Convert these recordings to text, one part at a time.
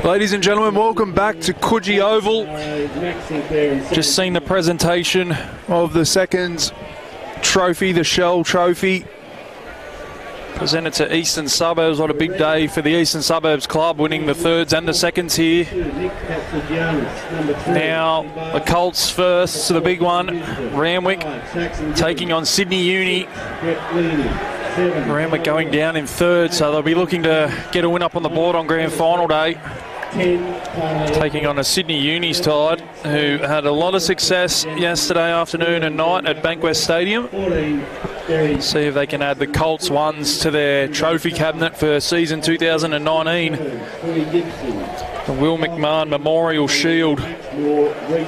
Ladies and gentlemen, welcome back to Coogee Oval. Just seen the presentation of the seconds trophy, the Shell Trophy, presented to Eastern Suburbs. What a big day for the Eastern Suburbs club, winning the thirds and the seconds here. Now the Colts first to the big one. Randwick taking on Sydney Uni. Randwick going down in third, so they'll be looking to get a win up on the board on grand final day. Taking on a Sydney Uni side who had a lot of success yesterday afternoon and night at Bankwest Stadium. See if they can add the Colts ones to their trophy cabinet for season 2019. The W.McMahon Memorial Shield.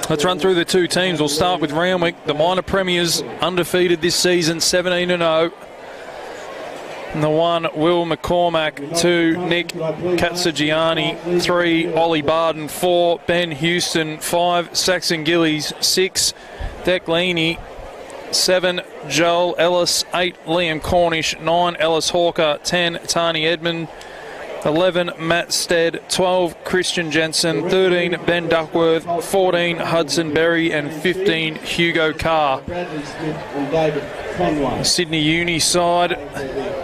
Let's run through the two teams. We'll start with Randwick, the minor premiers, undefeated this season, 17-0. And the 1, Will McCormack. 2, Nick Katsagiani. 3, Ollie Barden. 4, Ben Houston. 5, Saxon Gillies. 6, Declaney. 7, Joel Ellis. 8, Liam Cornish. 9, Ellis Hawker. 10, Tani Edmond. 11, Matt Stead. 12, Christian Jensen. 13, Ben Duckworth. 14, Hudson Berry. And 15, Hugo Carr. The Sydney Uni side.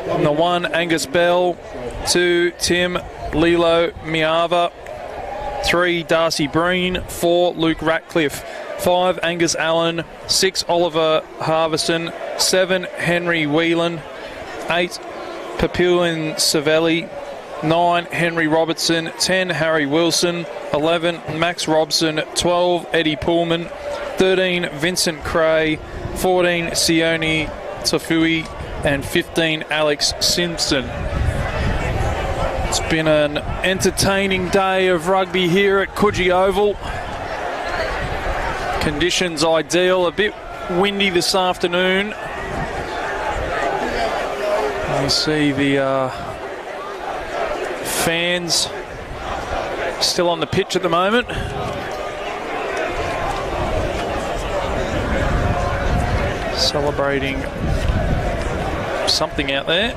On the 1, Angus Bell. 2, Tim Lilo Miava. 3, Darcy Breen. 4, Luke Ratcliffe. 5, Angus Allen. 6, Oliver Harvison. 7, Henry Whelan. 8, Papillon Savelli. 9, Henry Robertson. 10, Harry Wilson. 11, Max Robson. 12, Eddie Pullman. 13, Vincent Cray. 14, Sione Tafui. And 15, Alex Simpson. It's been an entertaining day of rugby here at Coogee Oval. Conditions ideal, a bit windy this afternoon. You see the fans still on the pitch at the moment. Celebrating something out there.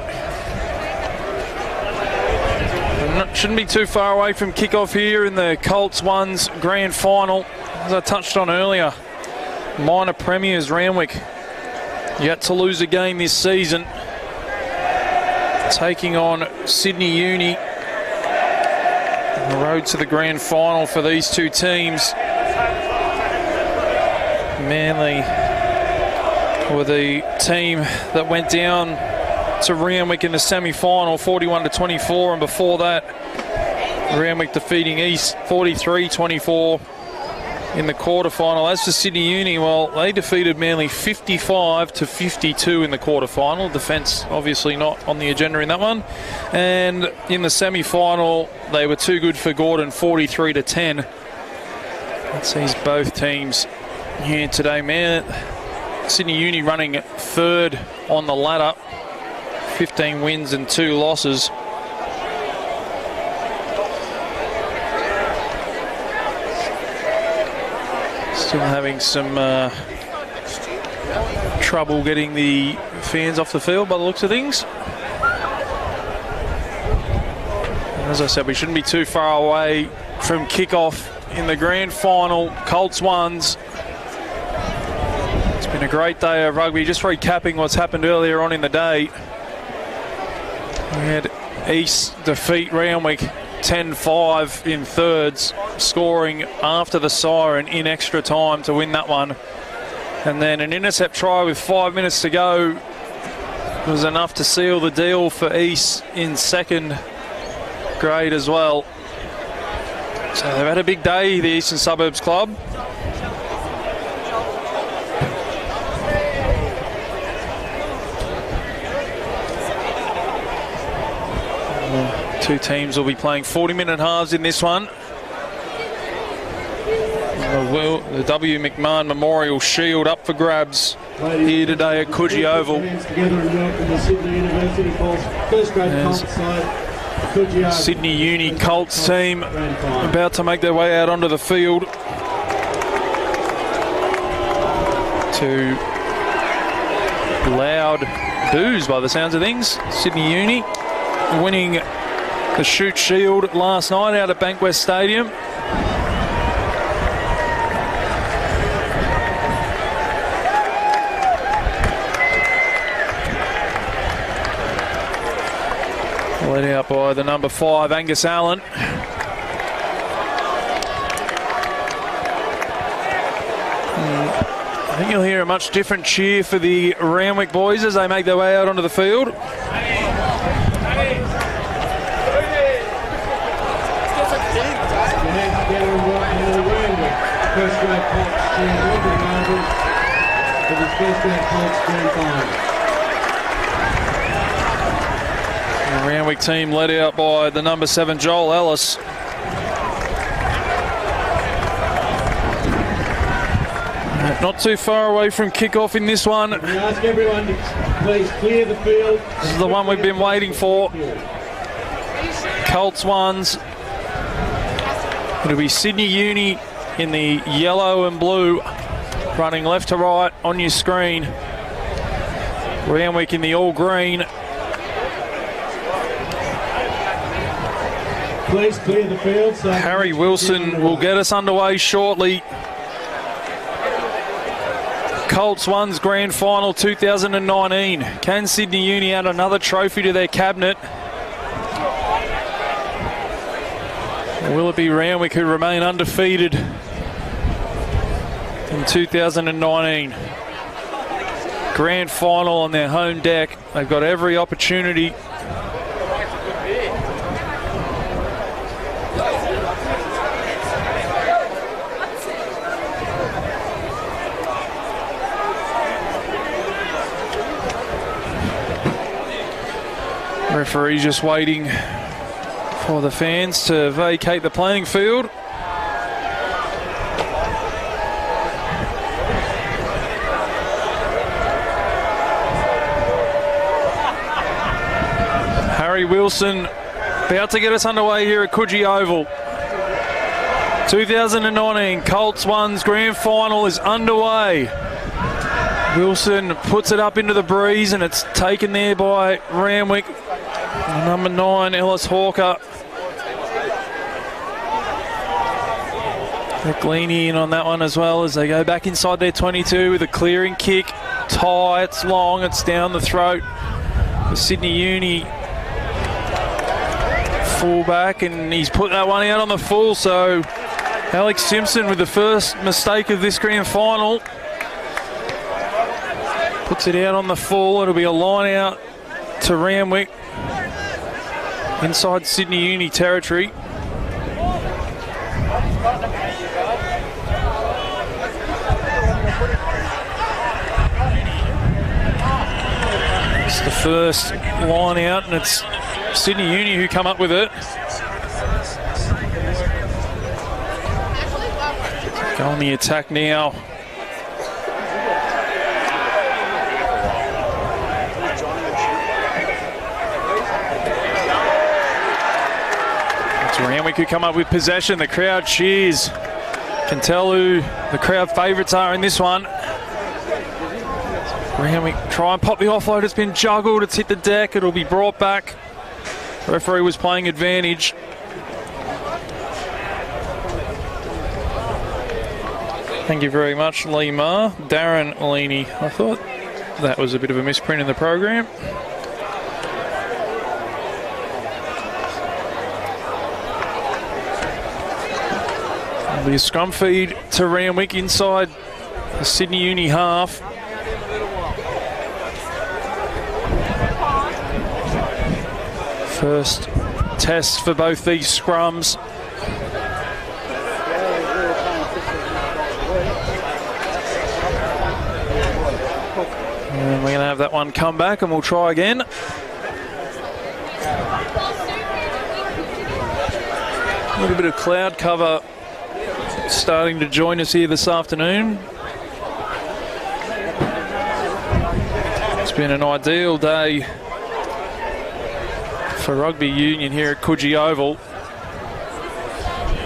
Shouldn't be too far away from kickoff here in the Colts Ones grand final. As I touched on earlier, minor premiers Randwick yet to lose a game this season, taking on Sydney Uni. The road to the grand final for these two teams. Manly were the team that went down to Randwick in the semi-final, 41-24, and before that, Randwick defeating East 43-24 in the quarterfinal. As for Sydney Uni, well, they defeated Manly 55-52 in the quarterfinal. Defence obviously not on the agenda in that one. And in the semi-final, they were too good for Gordon, 43-10. That sees both teams here today, man. Sydney Uni running third on the ladder, 15 wins and 2 losses. Still having some trouble getting the fans off the field by the looks of things. And as I said, we shouldn't be too far away from kickoff in the grand final, Colts Ones. It's been a great day of rugby. Just recapping what's happened earlier on in the day. We had East defeat Randwick 10-5 in thirds, scoring after the siren in extra time to win that one. And then an intercept try with 5 minutes to go was enough to seal the deal for East in second grade as well. So they've had a big day, the Eastern Suburbs Club. Two teams will be playing 40-minute halves in this one. The W.McMahon Memorial Shield up for grabs here today at Coogee Oval. Sydney Uni Colts team about to make their way out onto the field to loud boos by the sounds of things. Sydney Uni winning the Shoot Shield last night out at Bankwest Stadium. Led out by the number 5, Angus Allen. I think you'll hear a much different cheer for the Randwick boys as they make their way out onto the field. First grade Colts for the first grade Colts grand final. The Randwick team led out by the number 7, Joel Ellis. Not too far away from kickoff in this one. Can I ask everyone to please clear the field? This is the one we've been waiting for. Colts ones. It'll be Sydney Uni in the yellow and blue, running left to right on your screen. Randwick in the all green. Please clear the field. So Harry Wilson will get us underway shortly. Colts ones grand final 2019. Can Sydney Uni add another trophy to their cabinet? Or will it be Randwick who remain undefeated in 2019? Grand final on their home deck. They've got every opportunity. Referee just waiting for the fans to vacate the playing field. Harry Wilson about to get us underway here at Coogee Oval. 2019 Colts ones grand final is underway. Wilson puts it up into the breeze and it's taken there by Randwick. Number 9, Ellis Hawker. Gleany in on that one as well as they go back inside their 22 with a clearing kick. Tie, it's long, it's down the throat. The Sydney Uni fullback, and he's put that one out on the full, so Alex Simpson with the first mistake of this grand final. Puts it out on the full. It'll be a line out to Randwick inside Sydney Uni territory. It's the first line out, and it's Sydney Uni who come up with it. Go on the attack now. Randwick who come up with possession. The crowd cheers. Can tell who the crowd favourites are in this one. Randwick try and pop the offload. It's been juggled. It's hit the deck. It'll be brought back. The referee was playing advantage. Thank you very much, Lee Ma. Darren Leaney. I thought that was a bit of a misprint in the program. It'll be a scrum feed to Randwick inside the Sydney Uni half. First test for both these scrums. And we're going to have that one come back and we'll try again. A little bit of cloud cover starting to join us here this afternoon. It's been an ideal day for rugby union here at Coogee Oval.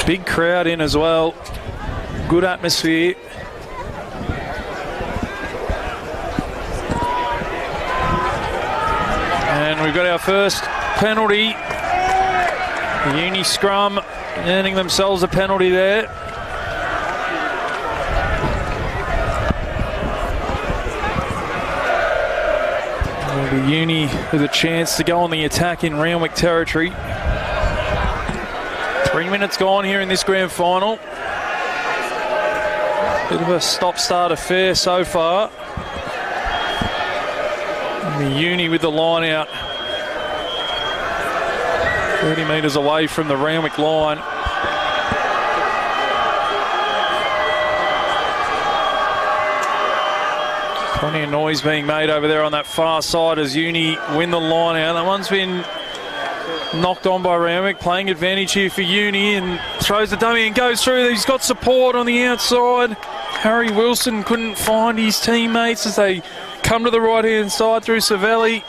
Big crowd in as well. Good atmosphere. And we've got our first penalty. The Uni scrum earning themselves a penalty there. The Uni with a chance to go on the attack in Randwick territory. 3 minutes gone here in this grand final. Bit of a stop-start affair so far. And the Uni with the line out. 30 metres away from the Randwick line. Plenty of noise being made over there on that far side as Uni win the line out. That one's been knocked on by Randwick. Playing advantage here for Uni and throws the dummy and goes through. He's got support on the outside. Harry Wilson couldn't find his teammates as they come to the right-hand side through Savelli.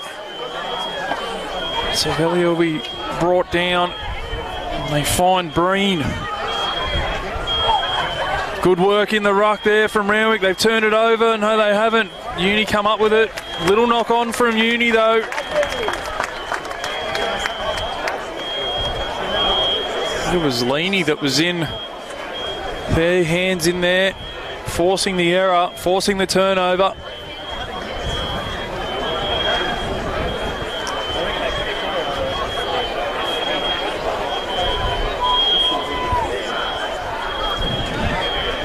Savelli will be brought down. And they find Breen. Good work in the ruck there from Randwick. They've turned it over. No, they haven't. Uni come up with it. Little knock on from Uni though. It was Leaney that was in their hands in there, forcing the error, forcing the turnover.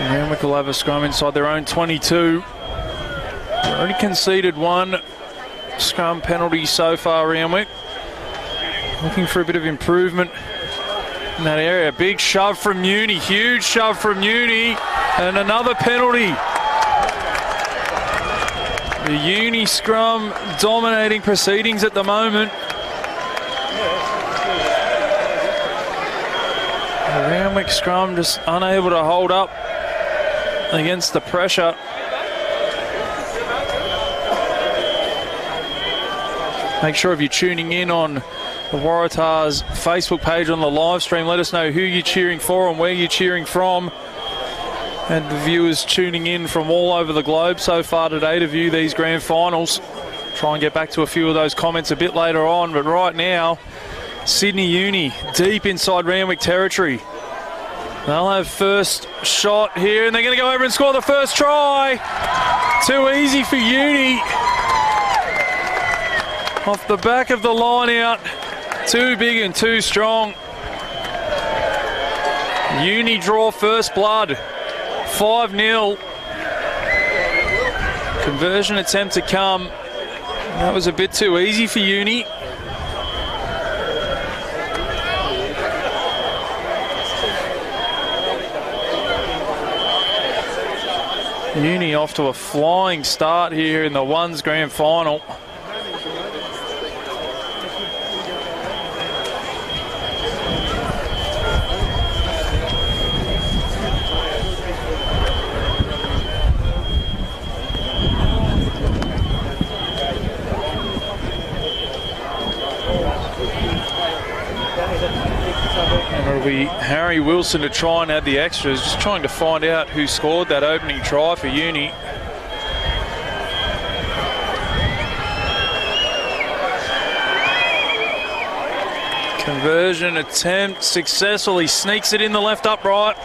Randwick will have a scrum inside their own 22. Already conceded one scrum penalty so far, Randwick. Looking for a bit of improvement in that area. Big shove from Uni, huge shove from Uni, and another penalty. The Uni scrum dominating proceedings at the moment. The Randwick scrum just unable to hold up against the pressure. Make sure if you're tuning in on the Waratahs Facebook page on the live stream, let us know who you're cheering for and where you're cheering from. And the viewers tuning in from all over the globe so far today to view these grand finals. Try and get back to a few of those comments a bit later on, but right now, Sydney Uni deep inside Randwick territory. They'll have first shot here and they're going to go over and score the first try. Too easy for Uni. Off the back of the line out. Too big and too strong. Uni draw first blood. 5-0. Conversion attempt to come. That was a bit too easy for Uni. Uni off to a flying start here in the ones grand final. It'll be Harry Wilson to try and add the extras, just trying to find out who scored that opening try for Uni. Conversion attempt successful. He sneaks it in the left upright.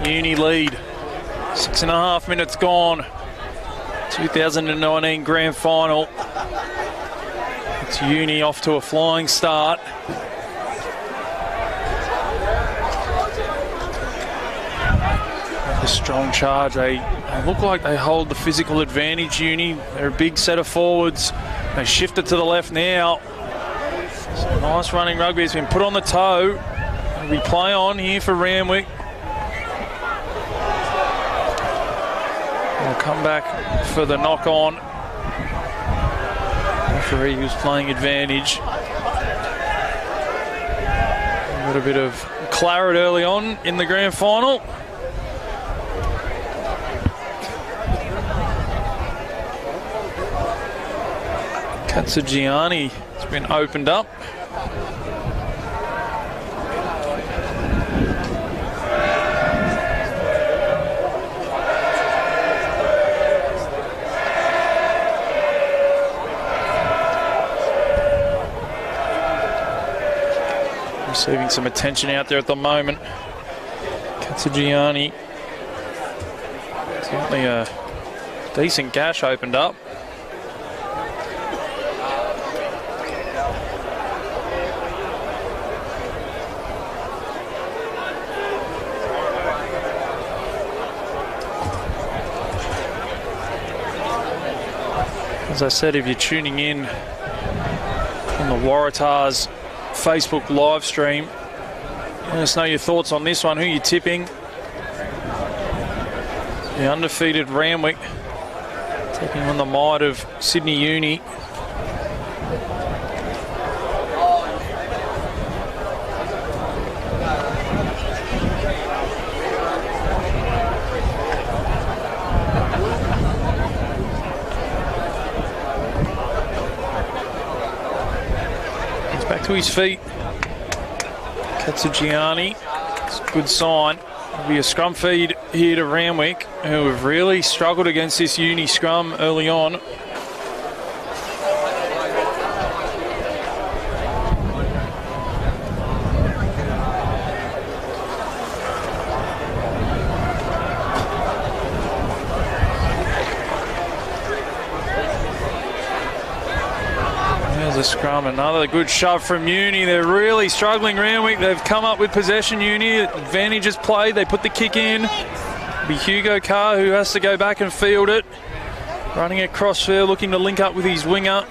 Uni lead. 6.5 minutes gone. 2019 grand final. It's Uni off to a flying start. A strong charge. They look like they hold the physical advantage, Uni. They're a big set of forwards. They shift it to the left now. So nice running rugby has been put on the toe. We play on here for Randwick. We'll come back for the knock on. Referee who's playing advantage. Got a bit of claret early on in the grand final. Katsugiani has been opened up. receiving some attention out there at the moment. Katsugiani. Certainly a decent gash opened up. As I said, if you're tuning in on the Waratahs Facebook live stream, let us know your thoughts on this one. Who are you tipping? The undefeated Randwick taking on the might of Sydney Uni. He's back to his feet. Katsugiani. It's a good sign. It'll be a scrum feed here to Randwick, who have really struggled against this Uni scrum early on. There's a scrum, another good shove from Uni. They're really struggling, Randwick. They've come up with possession, Uni. Advantage is played. They put the kick in. It'll be Hugo Carr who has to go back and field it. Running across there, looking to link up with his winger.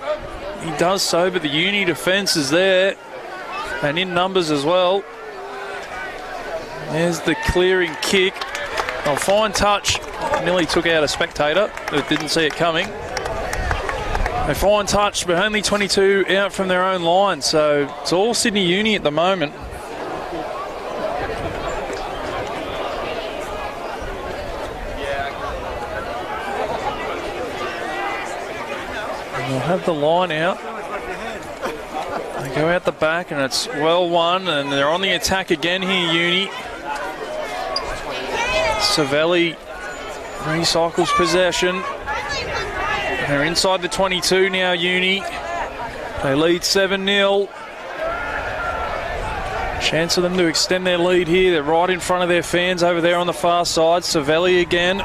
He does so, but the Uni defence is there. And in numbers as well. There's the clearing kick. A fine touch. Nearly took out a spectator that didn't see it coming. A fine touch, but only 22 out from their own line. So it's all Sydney Uni at the moment. And they'll have the line out. They go out the back, and it's well won, and they're on the attack again here, Uni. Savelli recycles possession. They're inside the 22 now, Uni. They lead 7-0. Chance for them to extend their lead here. They're right in front of their fans over there on the far side. Savelli again.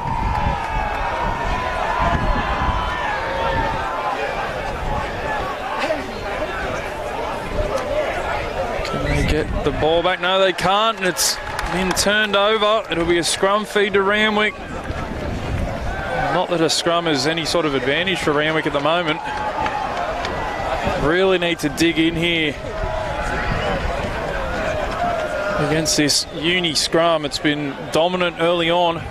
Can they get the ball back? No, they can't. And it's been turned over. It'll be a scrum feed to Randwick. Not that a scrum is any sort of advantage for Randwick at the moment. Really need to dig in here against this Uni scrum. It's been dominant early on.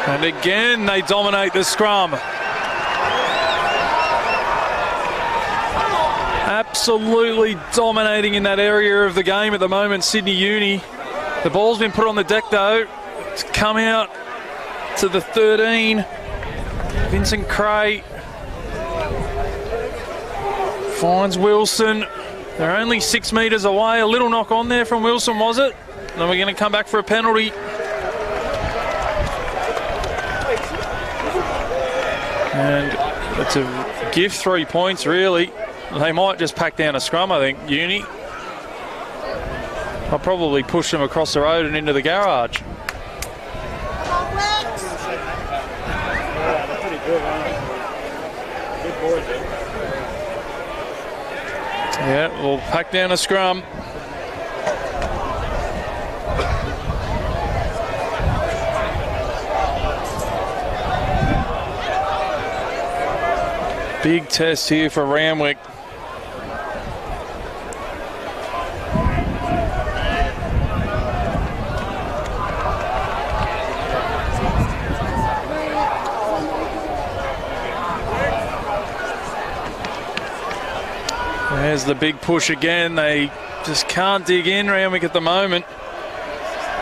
And again, they dominate the scrum. Absolutely dominating in that area of the game at the moment, Sydney Uni. The ball's been put on the deck though. It's come out to the 13. Vincent Cray finds Wilson. They're only 6 metres away. A little knock on there from Wilson, was it? Then we're going to come back for a penalty. And it's a gift 3 points, really. They might just pack down a scrum, I think, Uni. I'll probably push them across the road and into the garage. Yeah, we'll pack down a scrum. Big test here for Randwick. There's the big push again. They just can't dig in, Randwick, at the moment.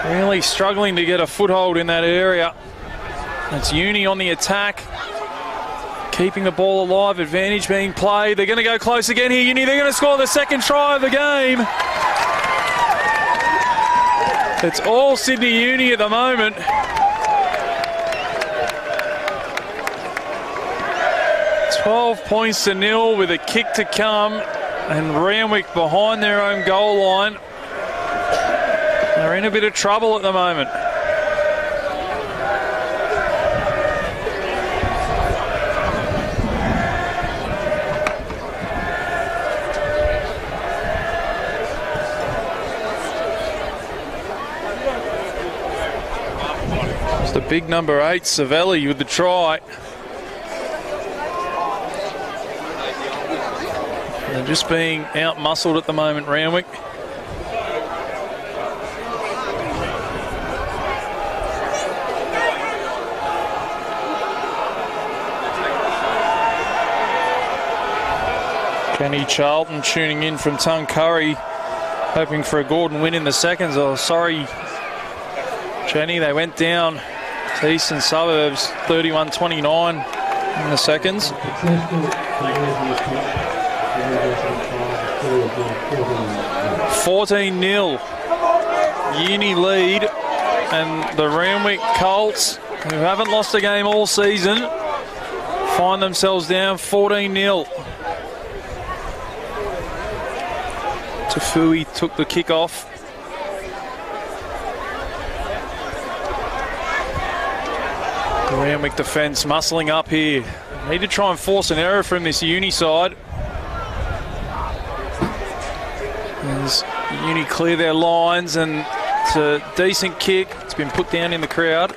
Really struggling to get a foothold in that area. It's Uni on the attack. keeping the ball alive, advantage being played. They're going to go close again here, Uni. They're going to score the second try of the game. It's all Sydney Uni at the moment. $12-0 with a kick to come, and Randwick behind their own goal line. They're in a bit of trouble at the moment. It's the big number 8, Savelli, with the try. They're just being out-muscled at the moment, Randwick. Kenny Charlton tuning in from Tuncurry, hoping for a Gordon win in the seconds. Oh, sorry, Jenny, they went down to Eastern Suburbs 31-29 in the seconds. 14-0 Uni lead, and the Randwick Colts, who haven't lost a game all season, find themselves down 14-0. Tafui took the kick off. The Randwick defence muscling up here. Need to try and force an error from this Uni side. As Uni clear their lines, and it's a decent kick. It's been put down in the crowd.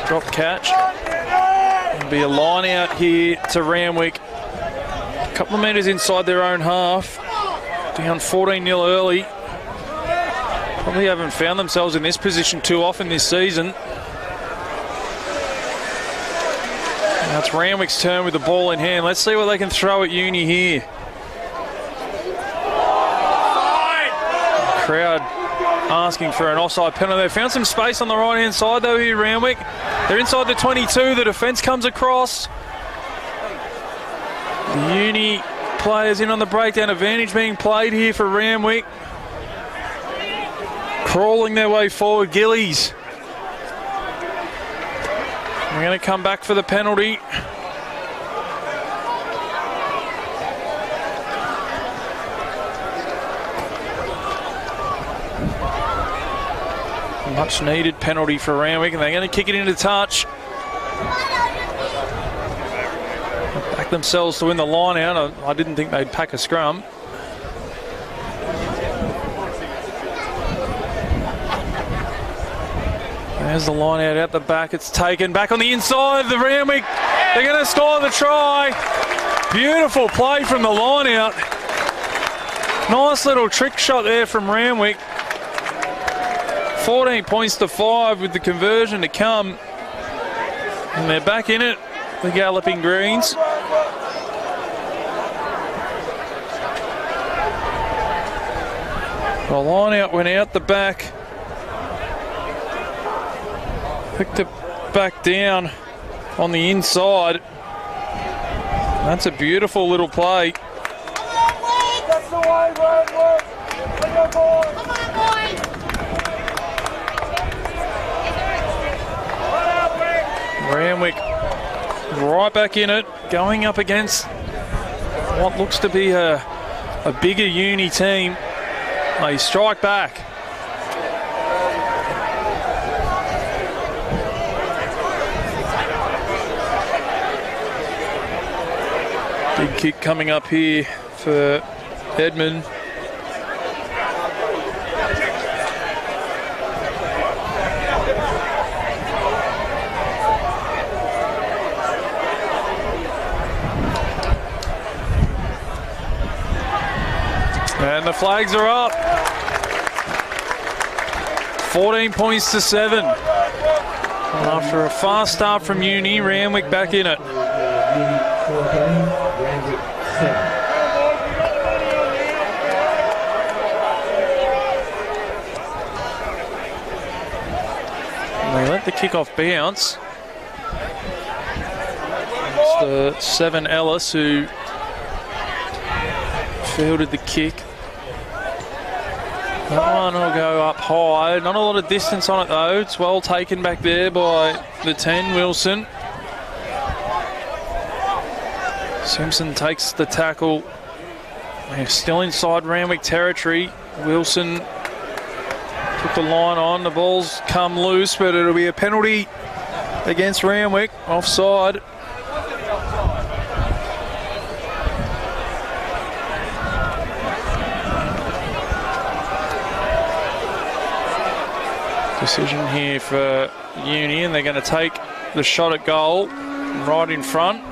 Drop catch. There'll be a line out here to Randwick. A couple of metres inside their own half. Down 14-0 early. Probably haven't found themselves in this position too often this season. Now it's Randwick's turn with the ball in hand. Let's see what they can throw at Uni here. Crowd asking for an offside penalty. They found some space on the right-hand side though here, Randwick. They're inside the 22. The defence comes across. The Uni players in on the breakdown. Advantage being played here for Randwick. Crawling their way forward, Gillies. We're going to come back for the penalty. Much needed penalty for Randwick, and they're going to kick it into touch. Back themselves to win the line out. I didn't think they'd pack a scrum. There's the line out the back. It's taken back on the inside. The Randwick, they're going to score the try. Beautiful play from the line out. Nice little trick shot there from Randwick. 14-5 with the conversion to come. And they're back in it, the Galloping Greens. The line out went out the back. Picked it back down on the inside. That's a beautiful little play. That's the way, Randwick. Come on, boys. Randwick right back in it, going up against what looks to be a bigger Uni team. They strike back. Big kick coming up here for Edmund. And the flags are up. 14-7. After a fast start from Uni, Randwick back in it. And they let the kickoff bounce. It's the 7 Ellis who fielded the kick. That one will go up high. Not a lot of distance on it though. It's well taken back there by the 10, Wilson. Simpson takes the tackle. They're still inside Randwick territory. Wilson took the line on. The ball's come loose, but it'll be a penalty against Randwick. Offside. Decision here for Uni, and they're going to take the shot at goal right in front.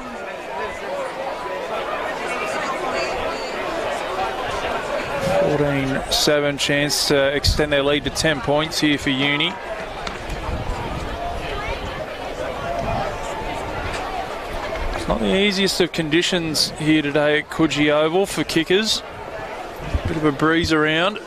(14-7) chance to extend their lead to 10 points here for Uni. It's not the easiest of conditions here today at Coogee Oval for kickers. Bit of a breeze around.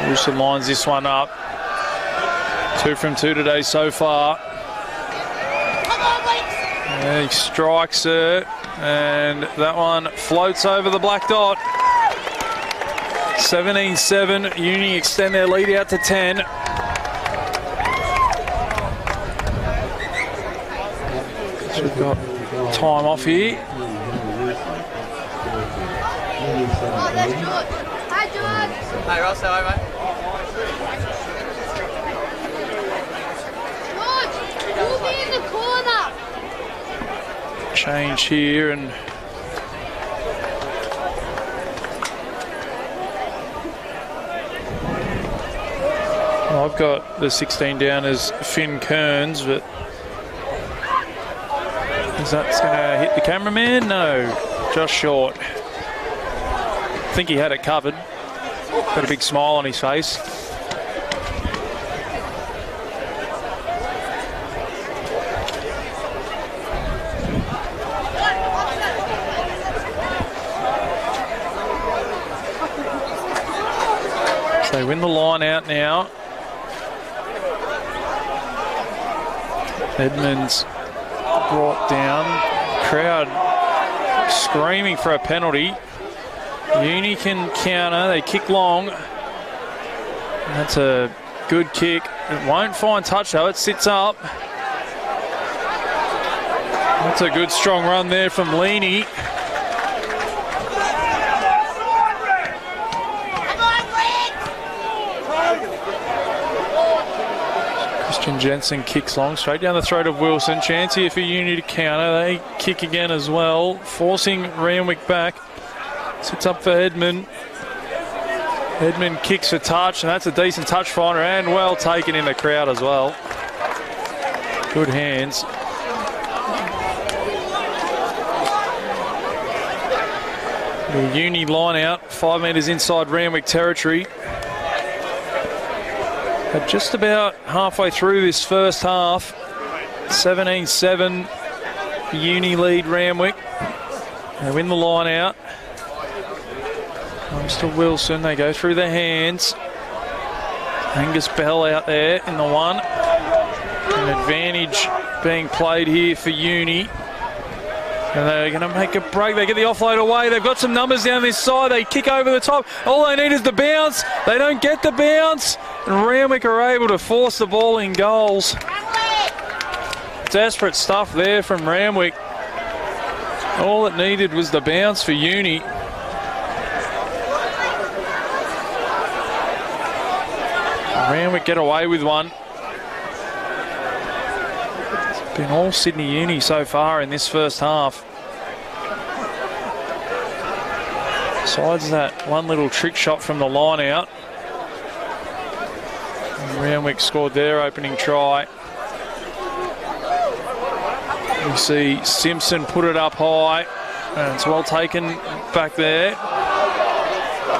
Wilson lines this one up. 2 from 2 today so far. And he strikes it, and that one floats over the black dot. 17-7. Uni extend their lead out to 10. So we've got time off here. Oh, that's good. Hi, George. Hey, Ross, how are you, mate? We'll be in the corner. Change here, and well, I've got the 16 down as Finn Kearns, but is that going to hit the cameraman? No, just short. I think he had it covered. Got a big smile on his face. They win the line out now. Edmonds brought down. Crowd screaming for a penalty. Uni can counter. They kick long. That's a good kick. It won't find touch though. It sits up. That's a good strong run there from Leaney. Jensen kicks long, straight down the throat of Wilson. Chance here for Uni to counter. They kick again as well, forcing Randwick back. Sits up for Edmund. Edmund kicks for touch, and that's a decent touch finder, and well taken in the crowd as well. Good hands. The Uni line out, 5 metres inside Randwick territory. But just about halfway through this first half, 17-7, Uni lead Randwick. They win the line out. Comes to Wilson, they go through their hands. Angus Bell out there in the one. An advantage being played here for Uni. And they're going to make a break. They get the offload away. They've got some numbers down this side. They kick over the top. All they need is the bounce. They don't get the bounce. And Randwick are able to force the ball in goals. Desperate stuff there from Randwick. All it needed was the bounce for Uni. Randwick get away with one. Been all Sydney Uni so far in this first half. Besides that one little trick shot from the line out. And Randwick scored their opening try. You see Simpson put it up high, and it's well taken back there.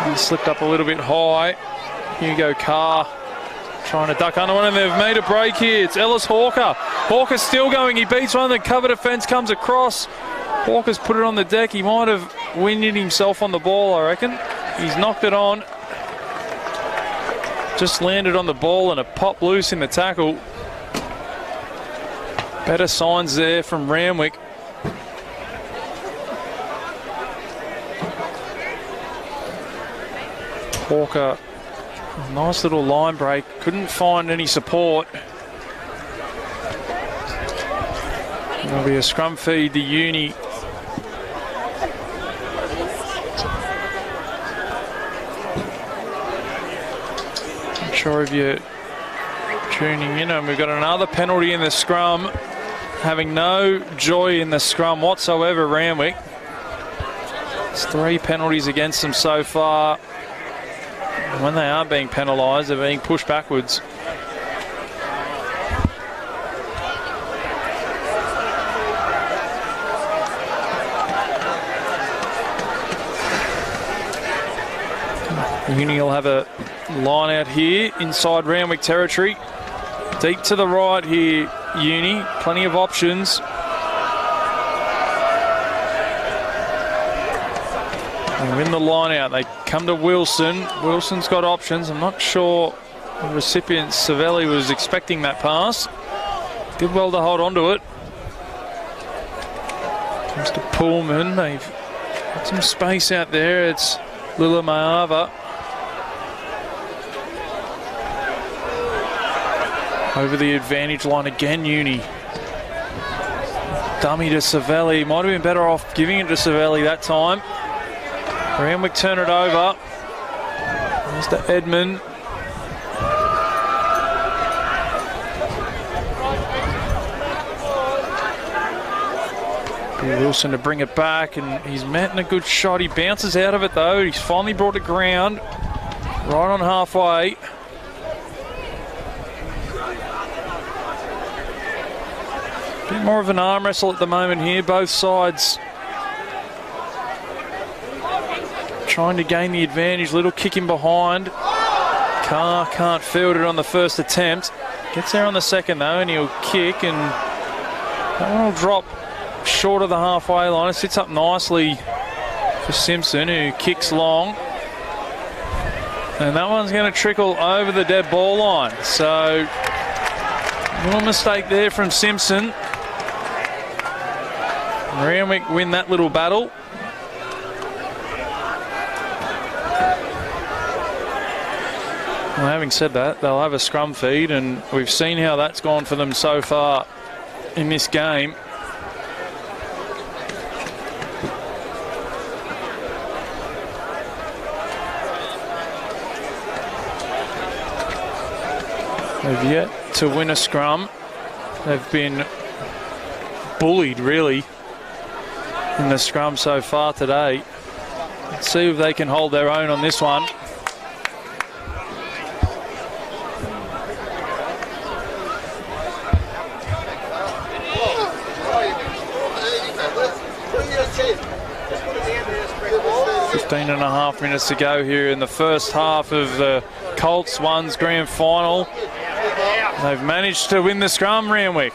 He slipped up a little bit high. Hugo Carr trying to duck under one, and they've made a break here. It's Ellis Hawker. Hawker's still going. He beats one. The cover defence comes across. Hawker's put it on the deck. He might have winded himself on the ball, I reckon. He's knocked it on. Just landed on the ball and a pop loose in the tackle. Better signs there from Randwick. Hawker, nice little line break. Couldn't find any support. There'll be a scrum feed to Uni. Not sure if you're tuning in, and we've got another penalty in the scrum. Having no joy in the scrum whatsoever, Randwick. It's 3 penalties against them so far. And when they are being penalised, they're being pushed backwards. Uni will have a line out here inside Randwick territory. Deep to the right here, Uni. Plenty of options. And win the line out. They come to Wilson. Wilson's got options. I'm not sure the recipient, Savelli, was expecting that pass. Did well to hold on to it. Comes to Pullman. They've got some space out there. It's Lila Maava. Over the advantage line again, Uni. Dummy to Savelli. Might have been better off giving it to Savelli that time. Randwick turn it over. Mr. Edmund. Wilson to bring it back, and he's met in a good shot. He bounces out of it though. He's finally brought it ground. Right on halfway. Bit more of an arm wrestle at the moment here. Both sides trying to gain the advantage. Little kick in behind. Carr can't field it on the first attempt. Gets there on the second though, and he'll kick, and that one will drop short of the halfway line. It sits up nicely for Simpson, who kicks long. And that one's going to trickle over the dead ball line. So, little mistake there from Simpson. Randwick win that little battle. Well, having said that, they'll have a scrum feed, and we've seen how that's gone for them so far in this game. They've yet to win a scrum. They've been bullied, really, in the scrum so far today. Let's see if they can hold their own on this one. And a half minutes to go here in the first half of the Colts One's grand final. They've managed to win the scrum, Randwick.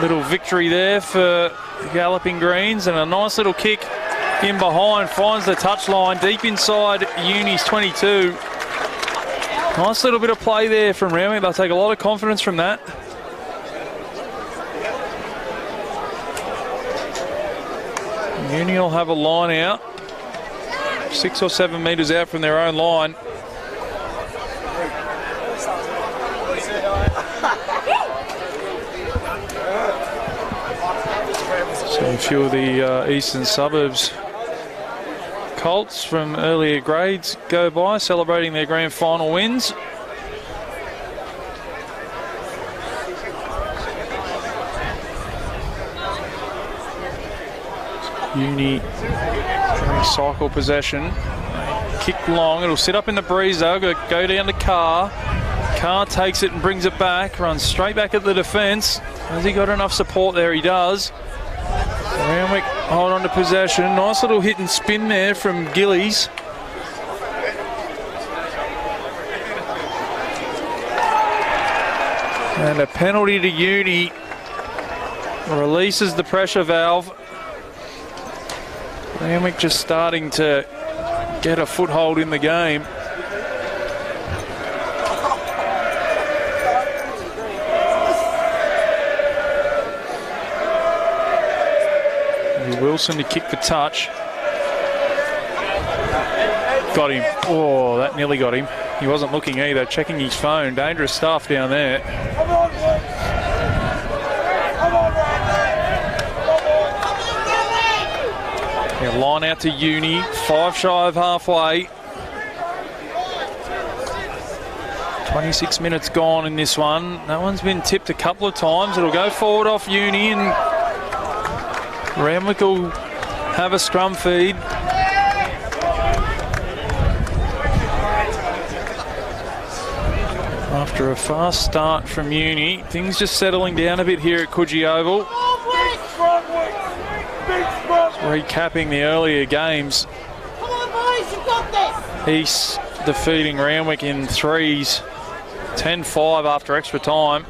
Little victory there for the Galloping Greens, and a nice little kick in behind finds the touchline deep inside Uni's 22. Nice little bit of play there from Randwick. They'll take a lot of confidence from that. Uni will have a line out. 6 or 7 metres out from their own line. So a few of the eastern suburbs Colts from earlier grades go by, celebrating their grand final wins. Uni cycle possession, kick long, it'll sit up in the breeze though, go down to Carr. Carr takes it and brings it back, runs straight back at the defence. Has he got enough support there? He does. Randwick hold on to possession. Nice little hit and spin there from Gillies. And a penalty to Uni. Releases the pressure valve. Randwick just starting to get a foothold in the game. Wilson to kick the touch. Got him. Oh, that nearly got him. He wasn't looking either, checking his phone. Dangerous stuff down there. Yeah, line out to Uni. 5 shy of halfway. 26 minutes gone in this one. That one's been tipped a couple of times. It'll go forward off Uni and Randwick will have a scrum feed. After a fast start from Uni, things just settling down a bit here at Coogee Oval. Recapping the earlier games. Come on, boys, you've got this. East defeating Randwick in threes. 10-5 after extra time.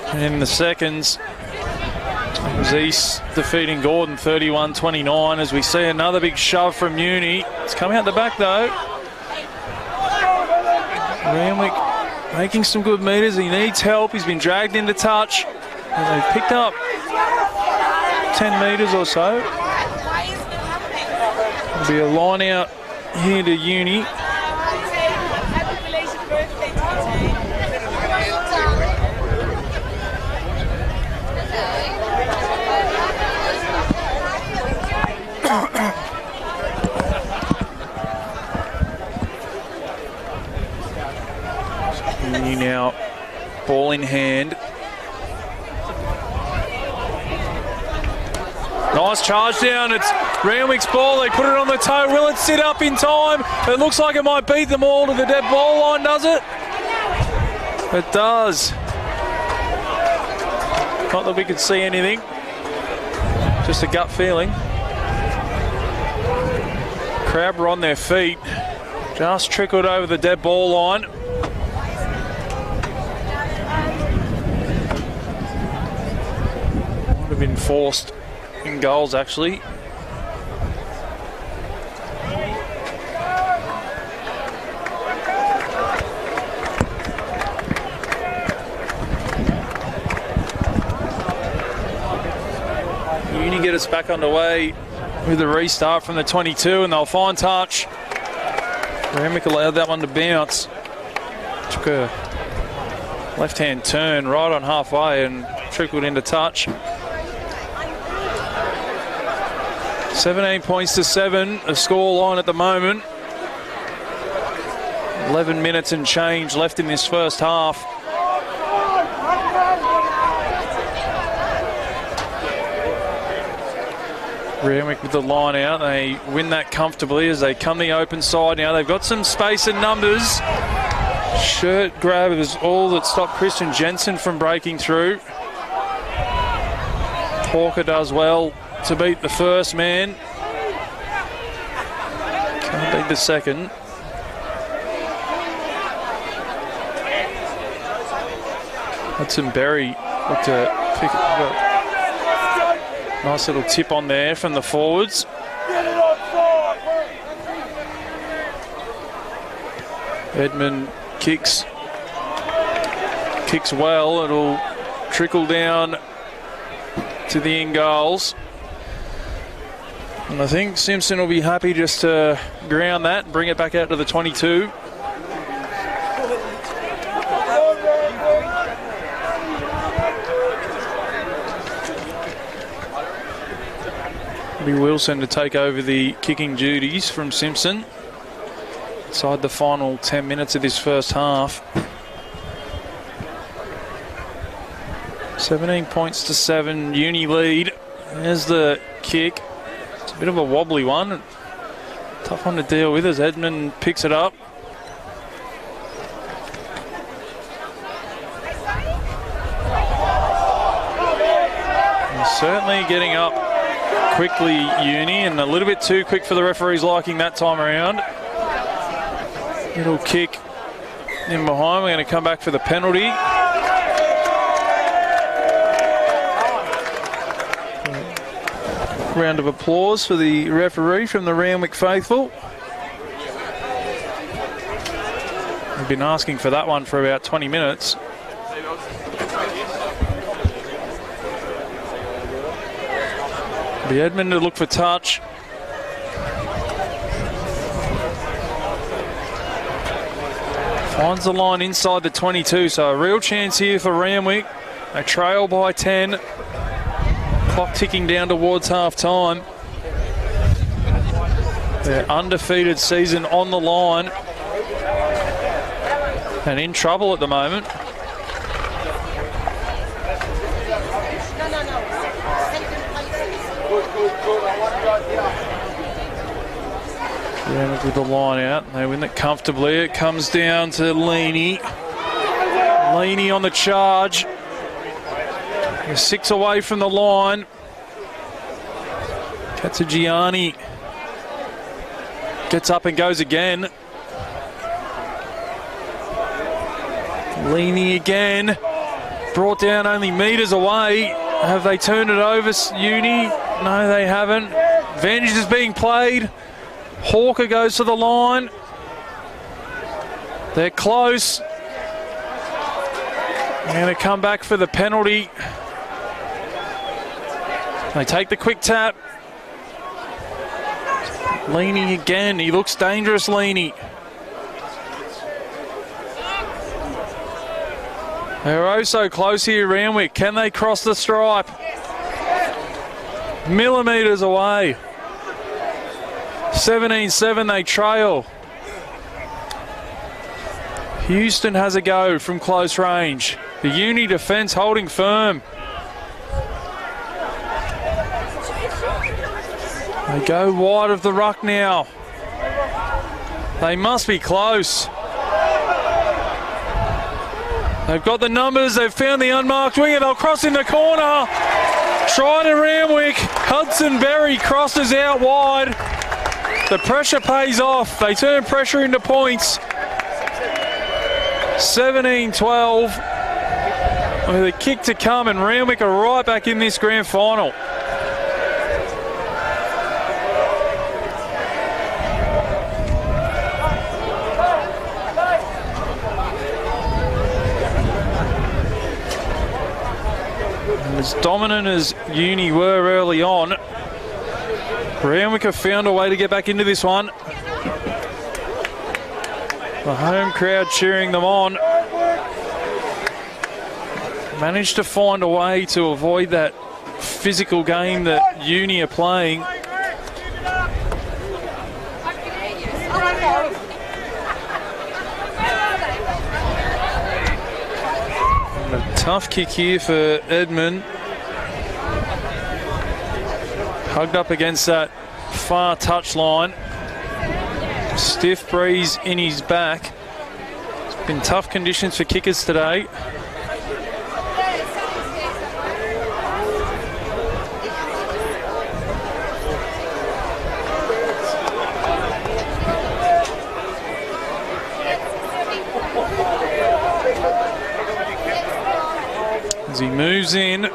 And in the seconds, it was East defeating Gordon 31-29 as we see another big shove from Uni. It's coming out the back though. Randwick making some good meters. He needs help. He's been dragged into touch. And they've picked up 10 metres or so. There'll be a line out here to Uni. Uni now, ball in hand. Nice charge down. It's Randwick's ball. They put it on the toe. Will it sit up in time? It looks like it might beat them all to the dead ball line, does it? It does. Not that we could see anything. Just a gut feeling. Crowd were on their feet. Just trickled over the dead ball line. Would have been forced in goals actually. Uni get us back underway with a restart from the 22 and they'll find touch. Randwick allowed that one to bounce. Took a left-hand turn right on halfway and trickled into touch. 17 points to 7, a score line at the moment. 11 minutes and change left in this first half. Randwick with the line out. They win that comfortably as they come the open side now. They've got some space and numbers. Shirt grab is all that stopped Christian Jensen from breaking through. Hawker does well to beat the first man. Can't beat the second. Hudson Berry looked to pick it up. Nice little tip on there from the forwards. Edmund kicks well. It'll trickle down to the in goals. And I think Simpson will be happy just to ground that and bring it back out to the 22. Be Wilson to take over the kicking duties from Simpson inside the final 10 minutes of this first half. 17 points to 7, Uni lead. There's the kick. It's a bit of a wobbly one. Tough one to deal with as Edmund picks it up. And certainly getting up quickly, Uni, and a little bit too quick for the referees liking that time around. Little kick in behind. We're going to come back for the penalty. Round of applause for the referee from the Randwick faithful. We've been asking for that one for about 20 minutes. Be Edmund to look for touch. Finds the line inside the 22, so a real chance here for Randwick. A trail by 10. Clock ticking down towards half-time. Their undefeated season on the line. And in trouble at the moment. Randwick with the line out. They win it comfortably. It comes down to Leaney. Leaney on the charge. They're 6 away from the line. Katsugiani gets up and goes again. Leaney again. Brought down only metres away. Have they turned it over, Uni? No, they haven't. Advantage is being played. Hawker goes to the line. They're close. They're going to come back for the penalty. They take the quick tap. Leaney again. He looks dangerous, Leaney. They're oh so close here, Randwick. Can they cross the stripe? Millimetres away. 17-7, they trail. Houston has a go from close range. The Uni defence holding firm. They go wide of the ruck now. They must be close. They've got the numbers. They've found the unmarked winger. They'll cross in the corner. Try to Randwick. Hudson Berry crosses out wide. The pressure pays off. They turn pressure into points. 17-12. With a kick to come, and Randwick are right back in this grand final. As dominant as Uni were early on, Randwick have found a way to get back into this one. The home crowd cheering them on. Managed to find a way to avoid that physical game that Uni are playing. And a tough kick here for Edmund. Hugged up against that far touch line. Stiff breeze in his back. It's been tough conditions for kickers today. As he moves in,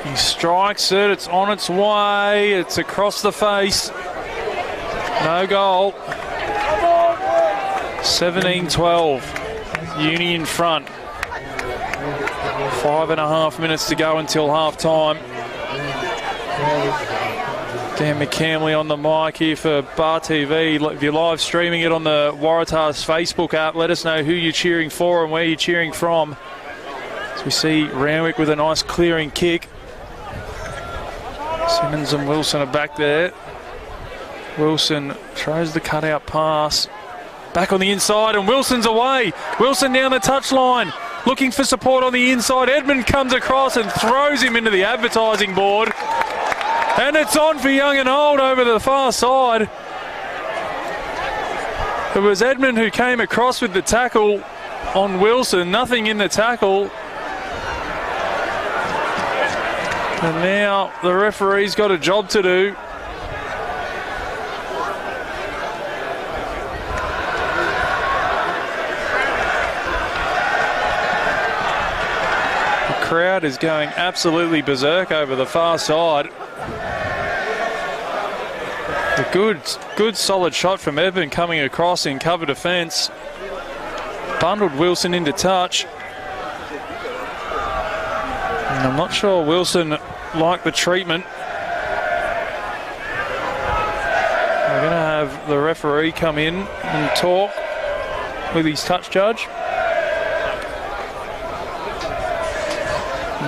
he strikes it, it's on its way, it's across the face. No goal. 17-12. Uni in front. 5.5 minutes to go until half time. Dan McCamley on the mic here for Bar TV. If you're live streaming it on the Waratahs Facebook app, let us know who you're cheering for and where you're cheering from. As we see Randwick with a nice clearing kick. Simmons and Wilson are back there. Wilson throws the cutout pass. Back on the inside, and Wilson's away. Wilson down the touchline, looking for support on the inside. Edmund comes across and throws him into the advertising board. And it's on for young and old over the far side. It was Edmund who came across with the tackle on Wilson. Nothing in the tackle. And now the referee's got a job to do. The crowd is going absolutely berserk over the far side. A good solid shot from Edmund coming across in cover defence. Bundled Wilson into touch. And I'm not sure Wilson liked the treatment. We're going to have the referee come in and talk with his touch judge.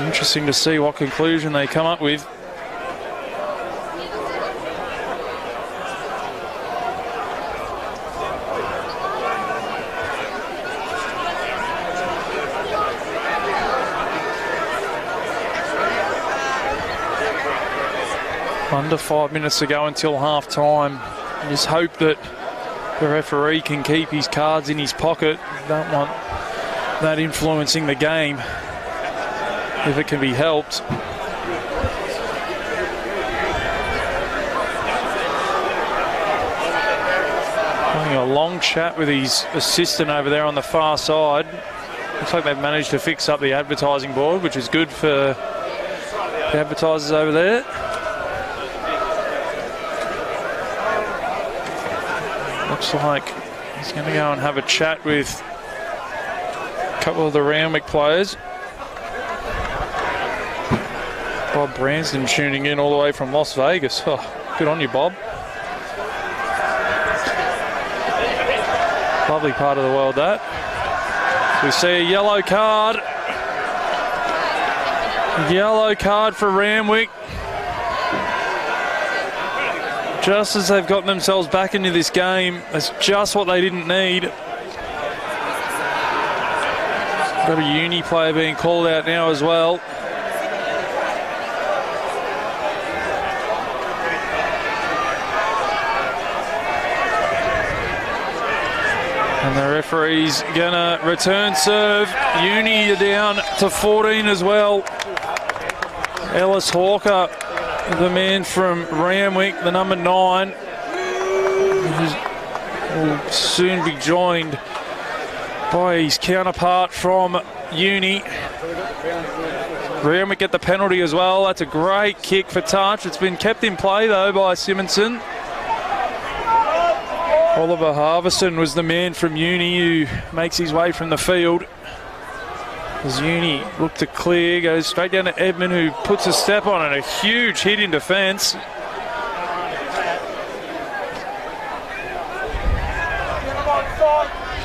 Interesting to see what conclusion they come up with. Under 5 minutes to go until half time. Just hope that the referee can keep his cards in his pocket. Don't want that influencing the game if it can be helped. Having a long chat with his assistant over there on the far side. Looks like they've managed to fix up the advertising board, which is good for the advertisers over there. Looks like he's going to go and have a chat with a couple of the Randwick players. Bob Branston tuning in all the way from Las Vegas. Oh, good on you, Bob. Lovely part of the world, that. We see a yellow card. Yellow card for Randwick. Just as they've gotten themselves back into this game, that's just what they didn't need. Got a uni player being called out now as well. And the referee's gonna return serve. Uni down to 14 as well. Ellis Hawker, the man from Randwick, the number 9, will soon be joined by his counterpart from Uni. Randwick get the penalty as well. That's a great kick for touch. It's been kept in play though by Simonson. Oliver Harvison was the man from Uni who makes his way from the field. As Uni look to clear, goes straight down to Edmund, who puts a step on it. A huge hit in defence.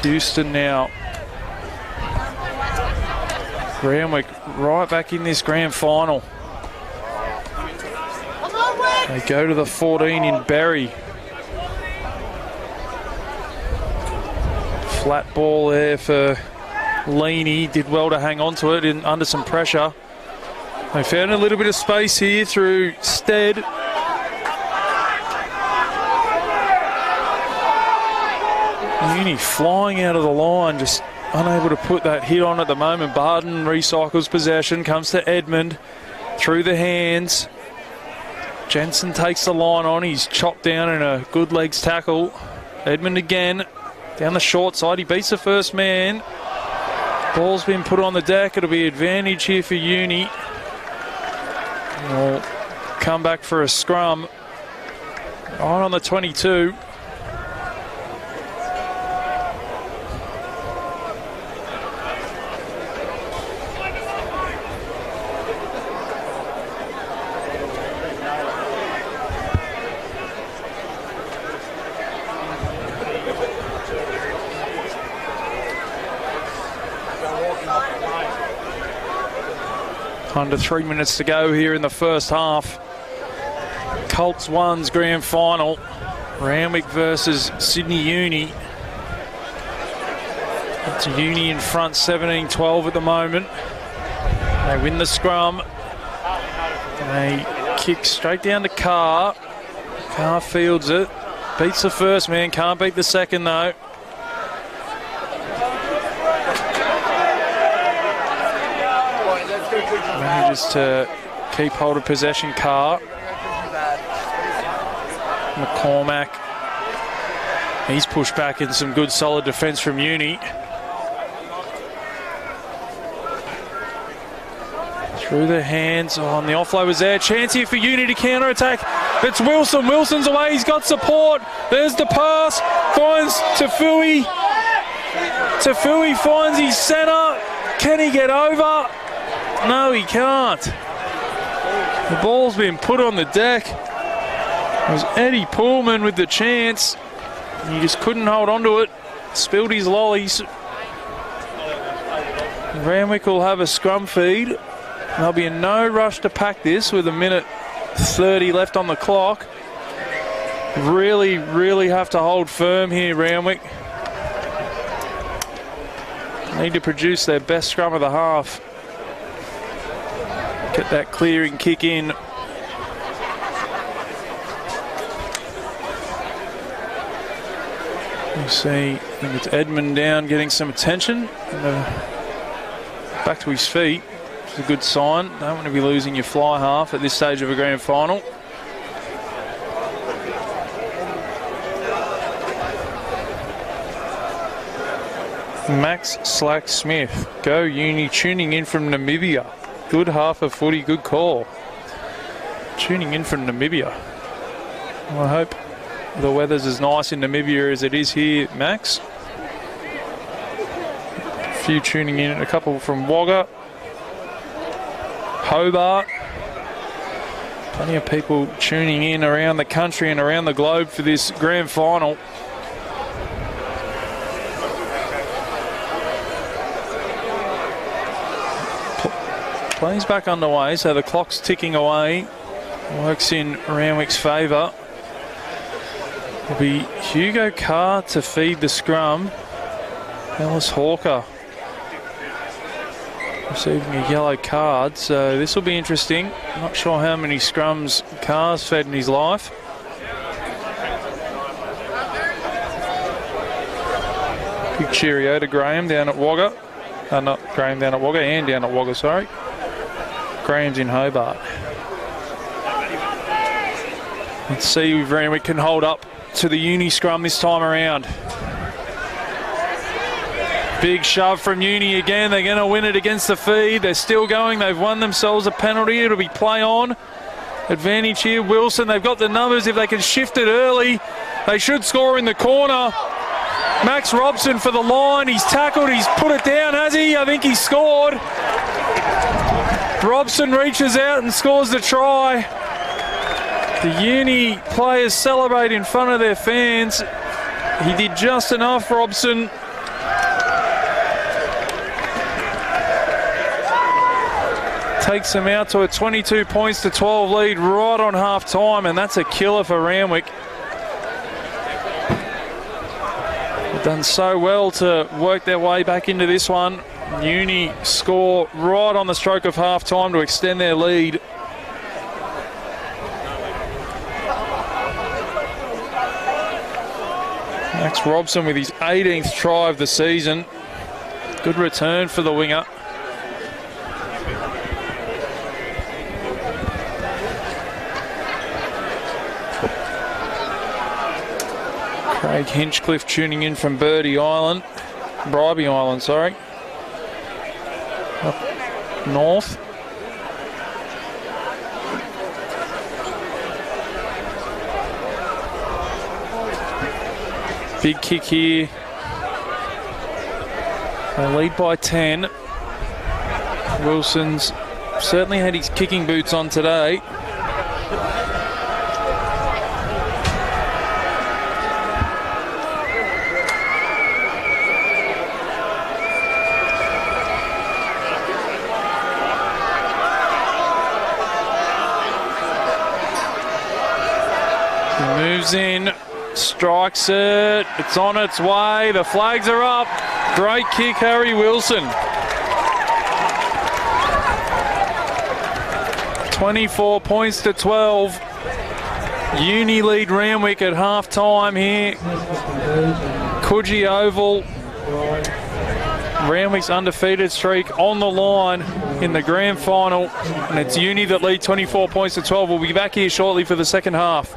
Houston now. Randwick right back in this grand final. They go to the 14 in Berry. Flat ball there for Leaney, did well to hang on to it under some pressure. They found a little bit of space here through Stead. Uni flying out of the line, just unable to put that hit on at the moment. Barden recycles possession, comes to Edmund through the hands. Jensen takes the line on, he's chopped down in a good legs tackle. Edmund again, down the short side, he beats the first man. Ball's been put on the deck. It'll be advantage here for Uni. We'll come back for a scrum. Right on the 22. Under 3 minutes to go here in the first half. Colts 1's grand final. Randwick versus Sydney Uni. It's Uni in front, 17-12 at the moment. They win the scrum. They kick straight down to Carr. Carr fields it. Beats the first man, can't beat the second though. Manages to keep hold of possession, Carr. McCormack. He's pushed back in some good solid defence from Uni. Through the hands. Oh, and the offload was there. Chance here for Uni to counter-attack. It's Wilson. Wilson's away. He's got support. There's the pass. Finds Tafui. Tafui finds his centre. Can he get over? No, he can't. The ball's been put on the deck. It was Eddie Pullman with the chance. He just couldn't hold on to it. Spilled his lollies. Randwick will have a scrum feed. There'll be in no rush to pack this with 1:30 left on the clock. Really, really have to hold firm here, Randwick. Need to produce their best scrum of the half. Get that clearing kick in. You see, I think it's Edmund down getting some attention. Back to his feet. It's a good sign. Don't want to be losing your fly half at this stage of a grand final. Max Slack-Smith. Go Uni, tuning in from Namibia. Good half of footy, good call. Tuning in from Namibia. Well, I hope the weather's as nice in Namibia as it is here, Max. A few tuning in, a couple from Wagga. Hobart. Plenty of people tuning in around the country and around the globe for this grand final. Play's back underway, so the clock's ticking away. Works in Randwick's favour. It'll be Hugo Carr to feed the scrum. Ellis Hawker receiving a yellow card, so this will be interesting. Not sure how many scrums Carr's fed in his life. Big cheerio to Graham down at Wagga. Not Graham down at Wagga, and down at Wagga, sorry. Graham's in Hobart. Let's see if Randwick can hold up to the Uni scrum this time around. Big shove from Uni again. They're going to win it against the feed. They're still going. They've won themselves a penalty. It'll be play on. Advantage here. Wilson, they've got the numbers. If they can shift it early, they should score in the corner. Max Robson for the line. He's tackled. He's put it down, has he? I think he scored. Robson reaches out and scores the try. The Uni players celebrate in front of their fans. He did just enough, Robson. Takes them out to a 22 points to 12 lead right on half time, and that's a killer for Randwick. They've done so well to work their way back into this one. Uni score right on the stroke of half time to extend their lead. Max Robson with his 18th try of the season. Good return for the winger. Craig Hinchcliffe tuning in from Bribie Island, sorry. Up north. Big kick here. They lead by 10. Wilson's certainly had his kicking boots on today. Moves in, strikes it, it's on its way, the flags are up. Great kick, Harry Wilson. 24 points to 12. Uni lead Randwick at half time here. Coogee Oval. Randwick's undefeated streak on the line in the grand final, and it's Uni that lead 24 points to 12. We'll be back here shortly for the second half.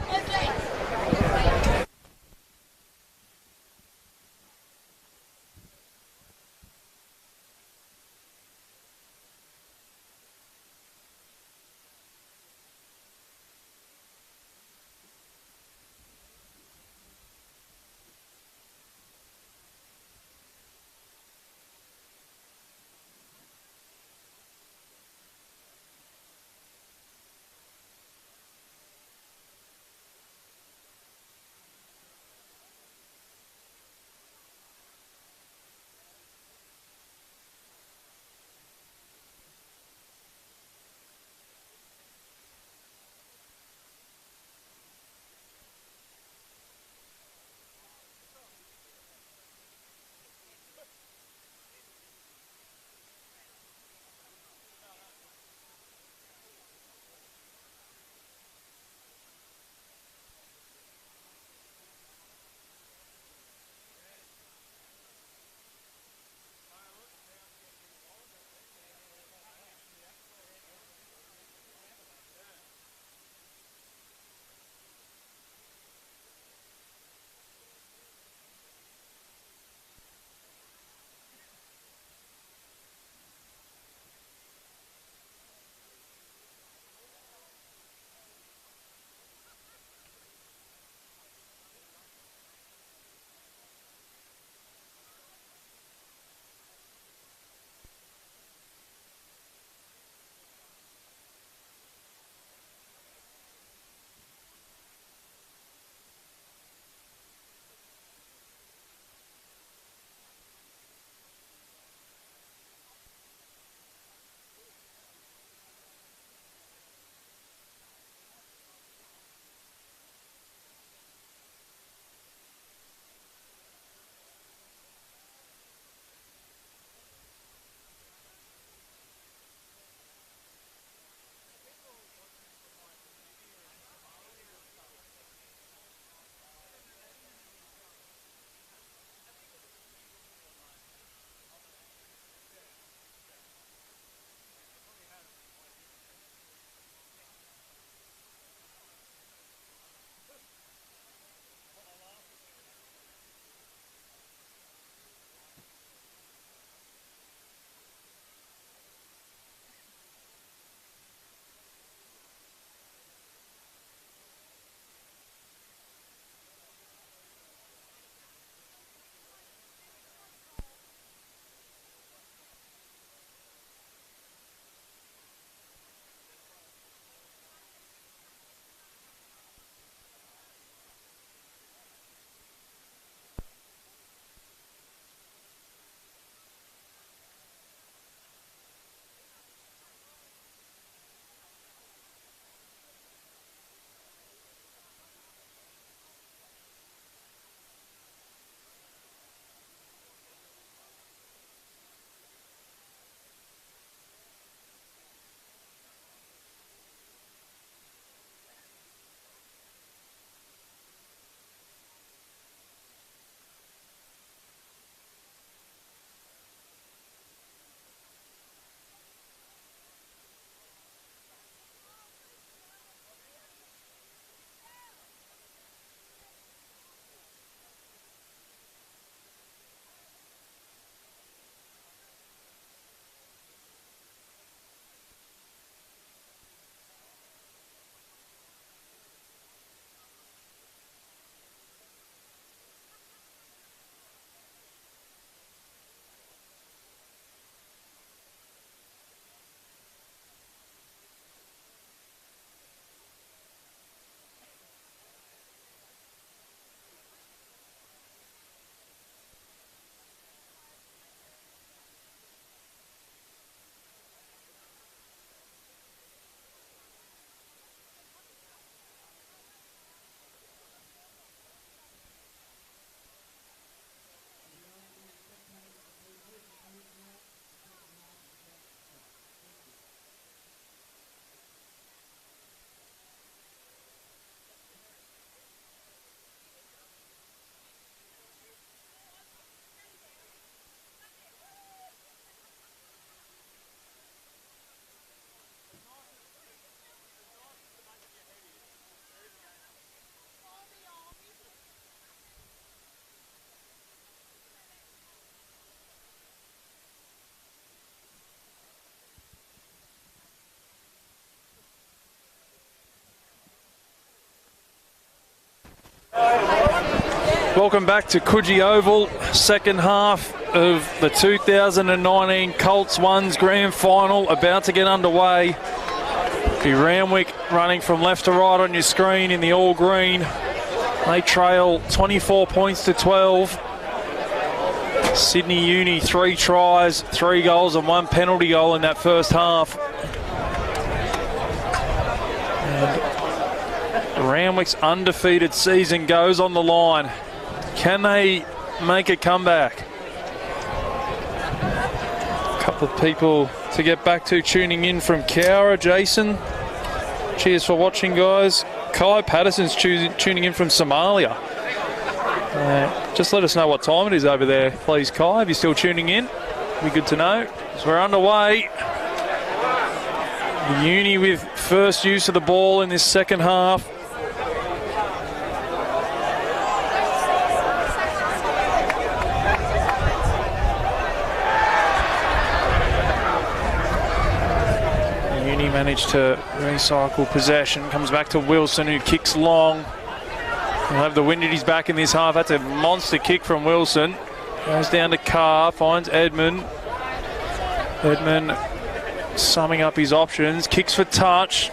Welcome back to Coogee Oval, second half of the 2019 Colts 1's Grand Final about to get underway. The Randwick running from left to right on your screen in the all green. They trail 24 points to 12. Sydney Uni 3 tries, 3 goals and 1 penalty goal in that first half. And Randwick's undefeated season goes on the line. Can they make a comeback? A couple of people to get back to tuning in from Cowra. Jason, cheers for watching, guys. Kai Patterson's tuning in from Somalia. Just let us know what time it is over there, please, Kai, if you're still tuning in. Be good to know. So we're underway. The Uni with first use of the ball in this second half. Managed to recycle possession. Comes back to Wilson, who kicks long. He'll have the wind at his back in this half. That's a monster kick from Wilson. Goes down to Carr, finds Edmund. Edmund summing up his options. Kicks for touch.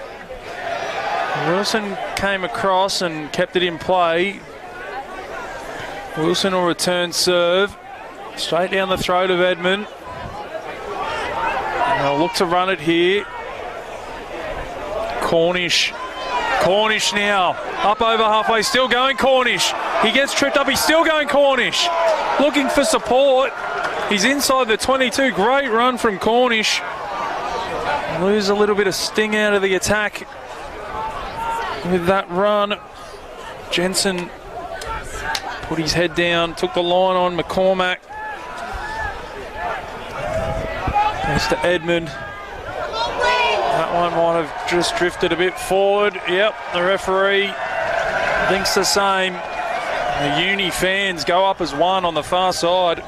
Wilson came across and kept it in play. Wilson will return serve. Straight down the throat of Edmund. And they'll look to run it here. Cornish now, up over halfway, still going Cornish. He gets tripped up, he's still going Cornish. Looking for support. He's inside the 22, great run from Cornish. Lose a little bit of sting out of the attack with that run. Jensen put his head down, took the line on McCormack. Thanks to Edmund. That one might have just drifted a bit forward. Yep, the referee thinks the same. The Uni fans go up as one on the far side.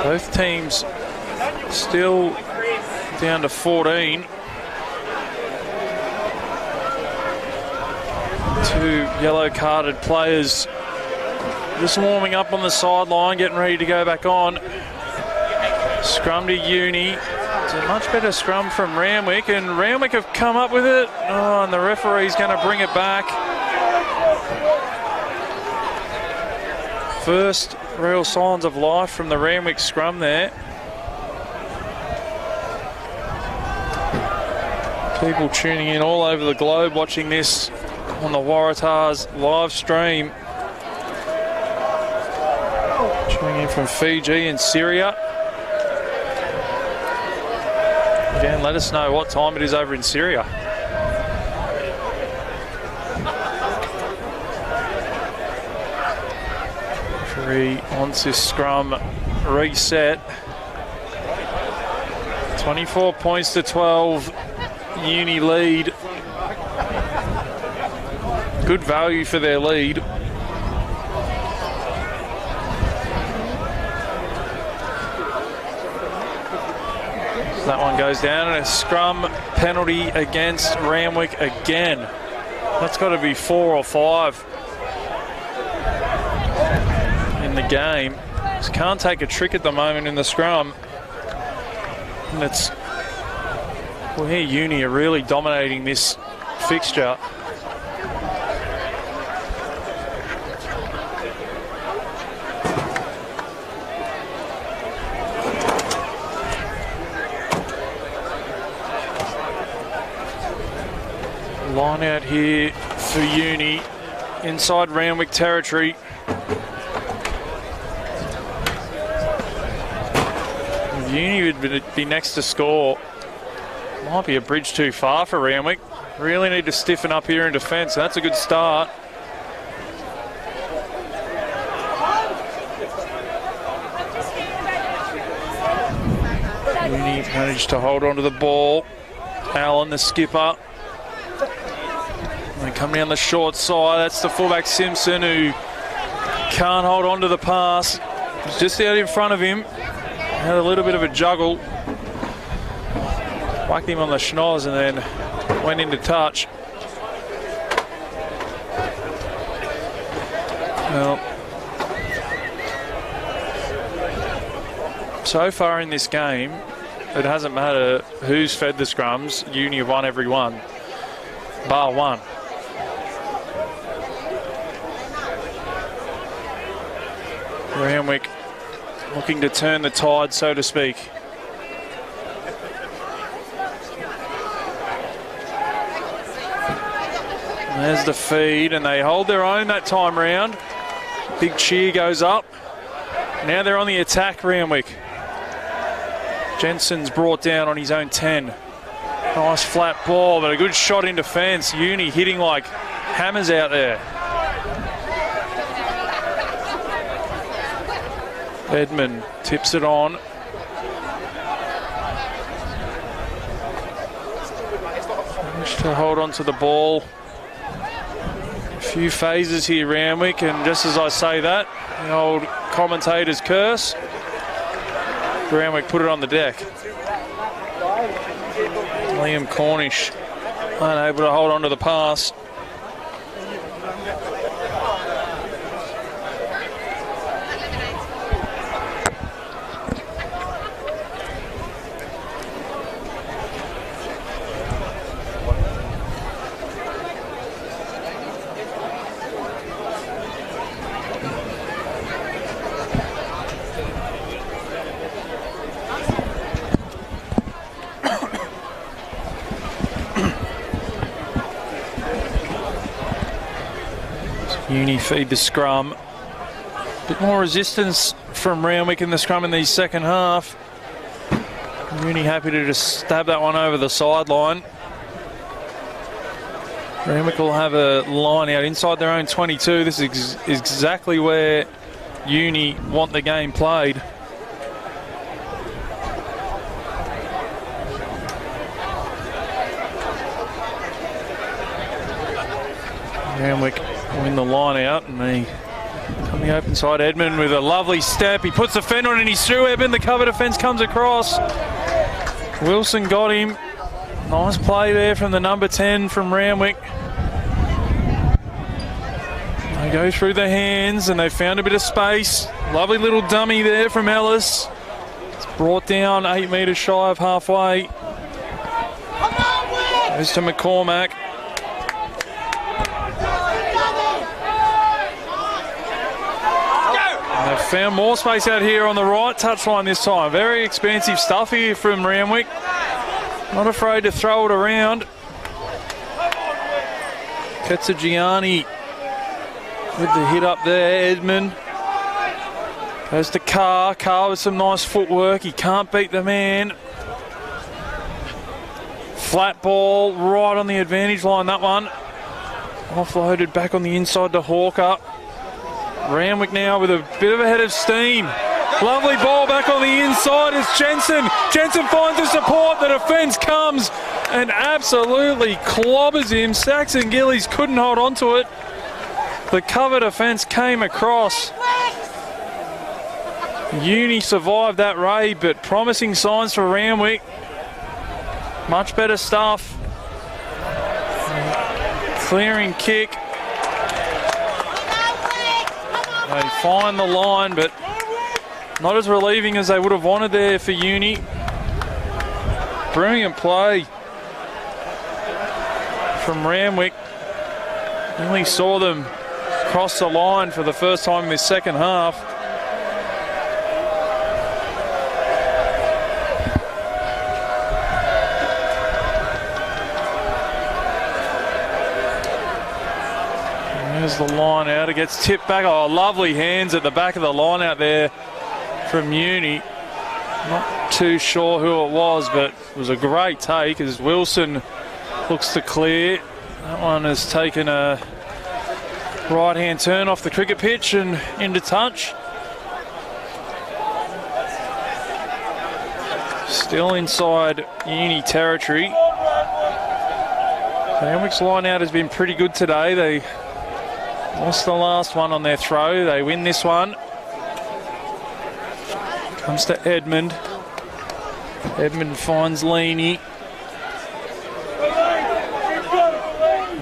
Both teams still down to 14. 2 yellow-carded players just warming up on the sideline, getting ready to go back on. Scrum to Uni. It's a much better scrum from Randwick, and Randwick have come up with it. Oh, and the referee's going to bring it back. First real signs of life from the Randwick scrum there. People tuning in all over the globe watching this on the Waratahs live stream. Tuning in from Fiji and Syria. Again, let us know what time it is over in Syria. Referee wants this scrum reset. 24 points to 12. Uni lead. Good value for their lead. That one goes down, and a scrum penalty against Randwick again. That's got to be 4 or 5 in the game. Just can't take a trick at the moment in the scrum. And it's, well, here Uni are really dominating this fixture. Line out here for Uni inside Randwick territory. Uni would be next to score. Might be a bridge too far for Randwick. Really need to stiffen up here in defence. That's a good start. Uni managed to hold on to the ball. Allen, the skipper. They come down the short side. That's the fullback Simpson, who can't hold on to the pass. It's just out in front of him. Had a little bit of a juggle. Whacked him on the schnoz and then went into touch. Well, so far in this game, it hasn't mattered who's fed the scrums. Uni have won every one, bar one. Randwick looking to turn the tide, so to speak. There's the feed, and they hold their own that time round. Big cheer goes up. Now they're on the attack, Randwick. Jensen's brought down on his own 10. Nice flat ball, but a good shot into fence. Uni hitting like hammers out there. Edmund tips it on. Managed to hold on to the ball. A few phases here, Randwick, and just as I say that, the old commentator's curse, Randwick put it on the deck. Liam Cornish unable to hold on to the pass. Uni feed the scrum. Bit more resistance from Randwick in the scrum in the second half. Uni happy to just stab that one over the sideline. Randwick will have a line out inside their own 22. This is exactly where Uni want the game played. Randwick win the line out, and they come the open side. Edmund with a lovely step. He puts the fender on and he's through. Edmund, the cover defence comes across. Wilson got him. Nice play there from the number 10 from Randwick. They go through the hands and they found a bit of space. Lovely little dummy there from Ellis. It's brought down 8 metres shy of halfway. Goes to McCormack. They've found more space out here on the right touchline this time. Very expansive stuff here from Randwick. Not afraid to throw it around. Ketsagiani with the hit up there. Edmund goes to Carr. Carr with some nice footwork. He can't beat the man. Flat ball right on the advantage line, that one. Offloaded back on the inside to Hawker. Randwick now with a bit of a head of steam. Lovely ball back on the inside. It's Jensen. Jensen finds the support. The defence comes and absolutely clobbers him. Saxon Gillies couldn't hold on to it. The cover defence came across. Uni survived that raid, but promising signs for Randwick. Much better stuff. Clearing kick. They find the line, but not as relieving as they would have wanted there for Uni. Brilliant play from Randwick. Only saw them cross the line for the first time in this second half. There's the line out. It gets tipped back. Oh, lovely hands at the back of the line out there from Uni. Not too sure who it was, but it was a great take as Wilson looks to clear. That one has taken a right-hand turn off the cricket pitch and into touch. Still inside Uni territory. Randwick's line out has been pretty good today. They Lost the last one on their throw. They win this one. Comes to Edmund. Edmund finds Leaney.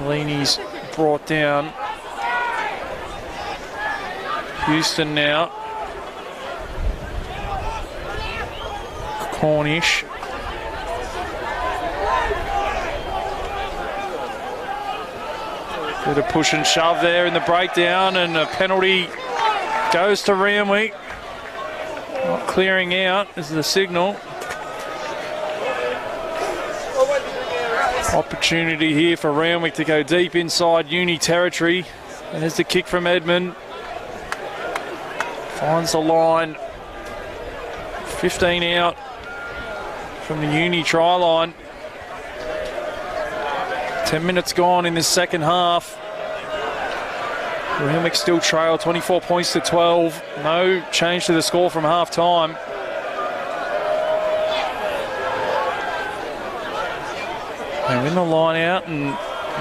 Leaney's brought down. Houston now. Cornish. Bit of push and shove there in the breakdown, and a penalty goes to Randwick. Not clearing out is the signal. Opportunity here for Randwick to go deep inside Uni territory. There's the kick from Edmund. Finds the line. 15 out from the Uni try line. 10 minutes gone in this second half. Randwick still trail 24 points to 12. No change to the score from half time. They win the line out, and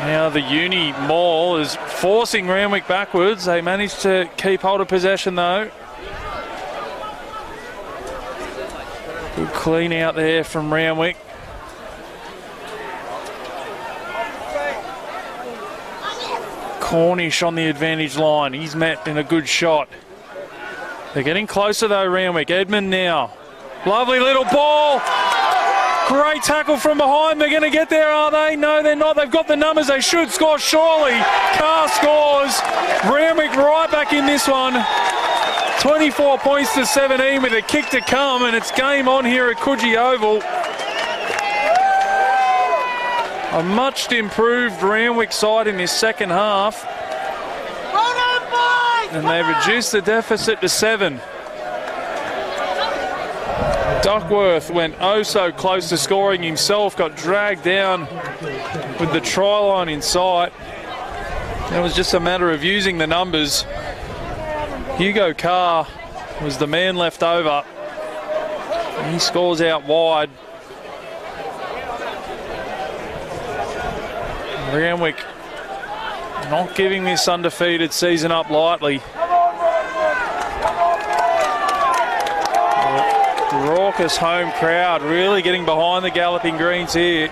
now the Uni maul is forcing Randwick backwards. They managed to keep hold of possession though. Good clean out there from Randwick. Cornish on the advantage line. He's met in a good shot. They're getting closer though, Randwick. Edmund now. Lovely little ball. Great tackle from behind. They're going to get there, are they? No, they're not. They've got the numbers. They should score, surely. Carr scores. Randwick right back in this one. 24 points to 17 with a kick to come, and it's game on here at Coogee Oval. A much improved Randwick side in this second half. And they reduced the deficit to 7. Duckworth went oh so close to scoring himself, got dragged down with the try line in sight. It was just a matter of using the numbers. Hugo Carr was the man left over. He scores out wide. Randwick not giving this undefeated season up lightly. A raucous home crowd really getting behind the Galloping Greens here.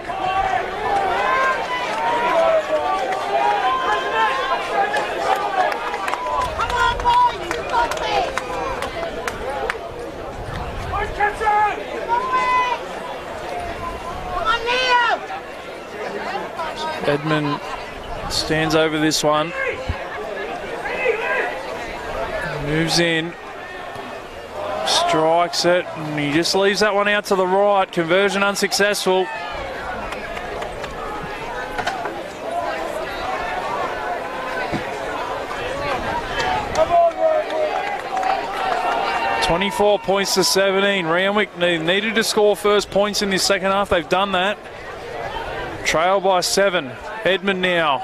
Edmund stands over this one. Moves in. Strikes it. And he just leaves that one out to the right. Conversion unsuccessful. (24 points to 17). Randwick needed to score first points in this second half. They've done that. Trail by 7. Edmund now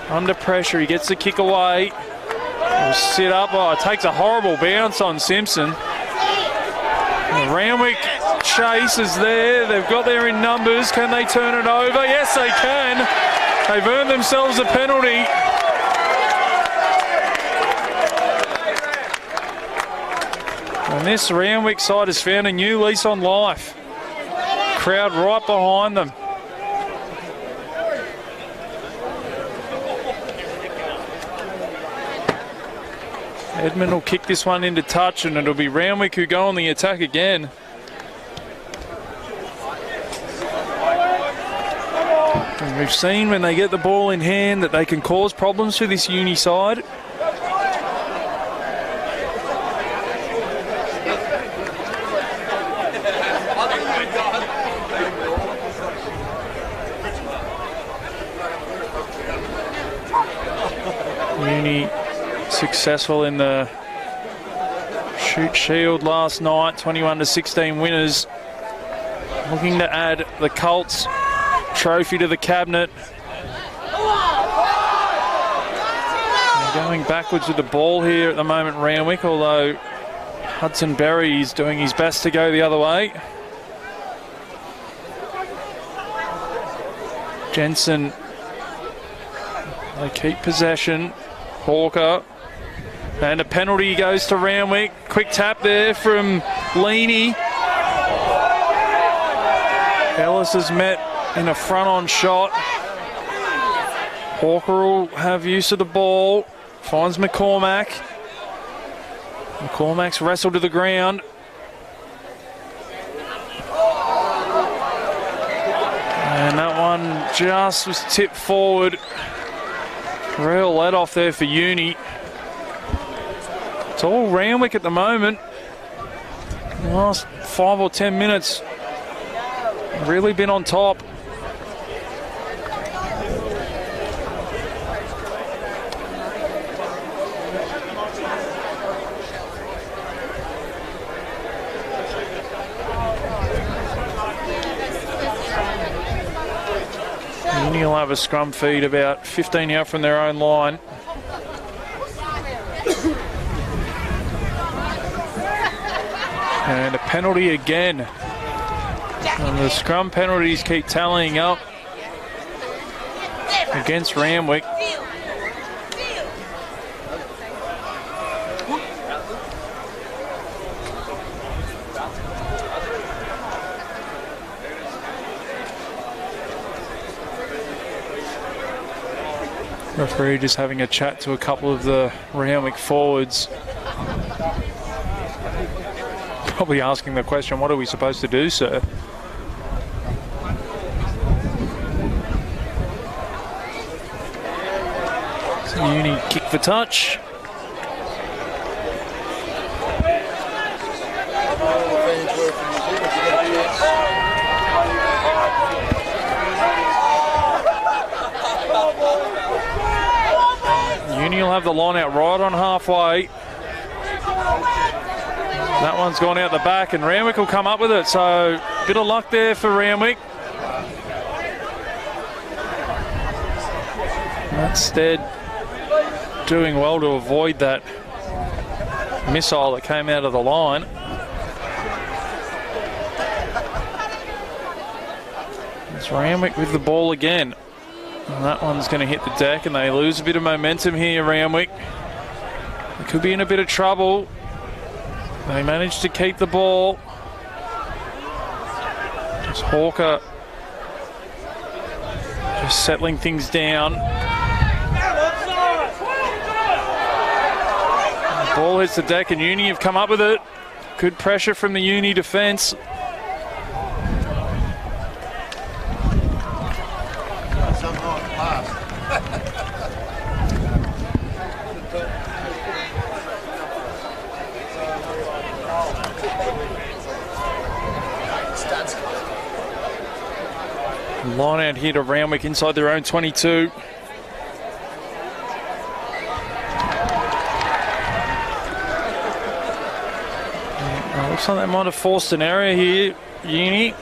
under pressure. He gets the kick away. He'll sit up. Oh, it takes a horrible bounce on Simpson. The Randwick chase is there. They've got there in numbers. Can they turn it over? Yes, they can. They've earned themselves a penalty. And this Randwick side has found a new lease on life. Crowd right behind them. Edmund will kick this one into touch, and it'll be Randwick who go on the attack again. And we've seen when they get the ball in hand that they can cause problems for this Uni side. Uni successful in the Shoot Shield last night, 21-16 winners. Looking to add the Colts trophy to the cabinet. They're going backwards with the ball here at the moment, Randwick, although Hudson Berry is doing his best to go the other way. Jensen, they keep possession. Hawker. And a penalty goes to Randwick. Quick tap there from Leaney. Ellis is met in a front-on shot. Hawker will have use of the ball. Finds McCormack. McCormack's wrestled to the ground. And that one just was tipped forward. Real let off there for Uni. It's all Randwick at the moment. The last 5 or 10 minutes, really been on top. Uni will have a scrum feed about 15 out from their own line. And a penalty again. And the scrum penalties keep tallying up against Randwick. Referee just having a chat to a couple of the Randwick forwards. Probably asking the question, what are we supposed to do, sir? So Uni kick for touch. Uni will have the line out right on halfway. That one's gone out the back and Randwick will come up with it. So a bit of luck there for Randwick. Instead, doing well to avoid that missile that came out of the line. It's Randwick with the ball again. And that one's going to hit the deck and they lose a bit of momentum here, Randwick. They could be in a bit of trouble. They managed to keep the ball. Just Hawker just settling things down. The ball hits the deck and Uni have come up with it. Good pressure from the Uni defence. Line out here to Randwick inside their own 22. Looks like they might have forced an error here, Uni.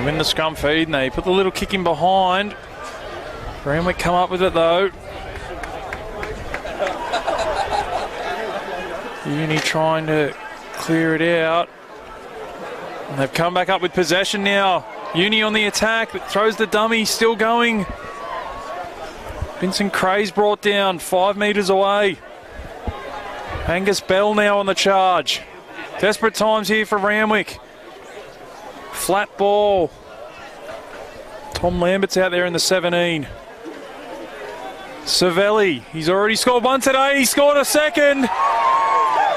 Win the scrum feed and they put the little kick in behind. Randwick come up with it though. Uni trying to clear it out. And they've come back up with possession now. Uni on the attack, throws the dummy, still going. Vincent Cray's brought down 5 metres away. Angus Bell now on the charge. Desperate times here for Randwick. Flat ball. Tom Lambert's out there in the 17. Savelli, he's already scored one today. He scored a second.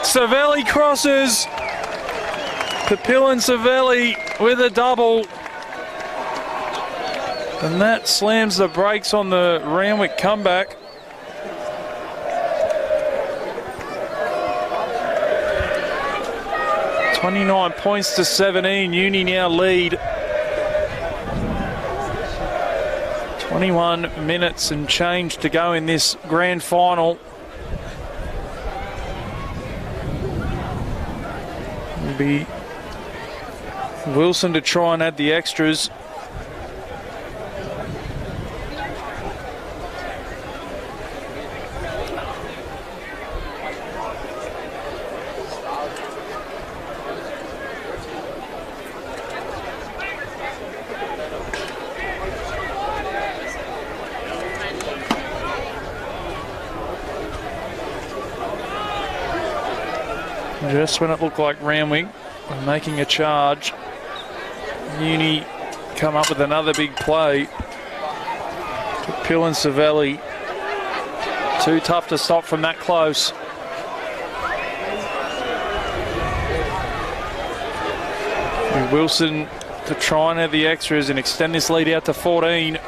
Savelli crosses. Papillon Savelli with a double. And that slams the brakes on the Randwick comeback. 29 points to 17. Uni now lead. 21 minutes and change to go in this grand final. It'll be Wilson to try and add the extras. Just when it looked like Randwick were making a charge, Uni come up with another big play. Pill and Savelli, too tough to stop from that close. And Wilson to try and have the extras and extend this lead out to 14.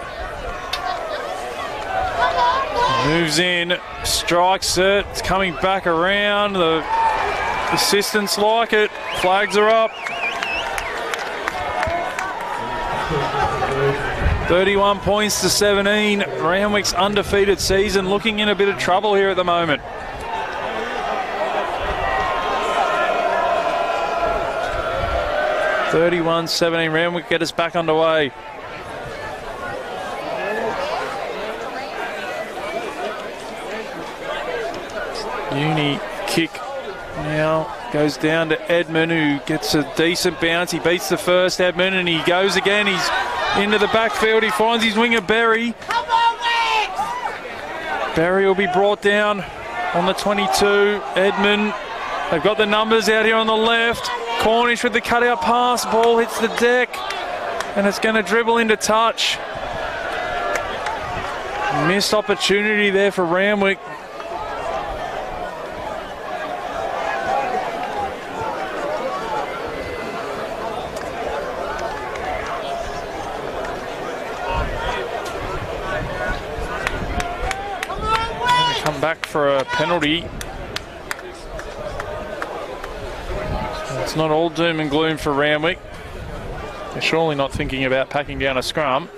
Moves in, strikes it, it's coming back around. The assistants like it, flags are up. 31 points to 17. Randwick's undefeated season looking in a bit of trouble here at the moment. (31-17). Randwick get us back underway. Uni kick now goes down to Edmund, who gets a decent bounce. He beats the first Edmund and he goes again. He's into the backfield. He finds his winger Berry. Berry will be brought down on the 22. Edmund, they've got the numbers out here on the left. Cornish with the cutout pass. Ball hits the deck and it's going to dribble into touch. Missed opportunity there for Randwick. Back for a penalty. It's not all doom and gloom for Randwick. They're surely not thinking about packing down a scrum.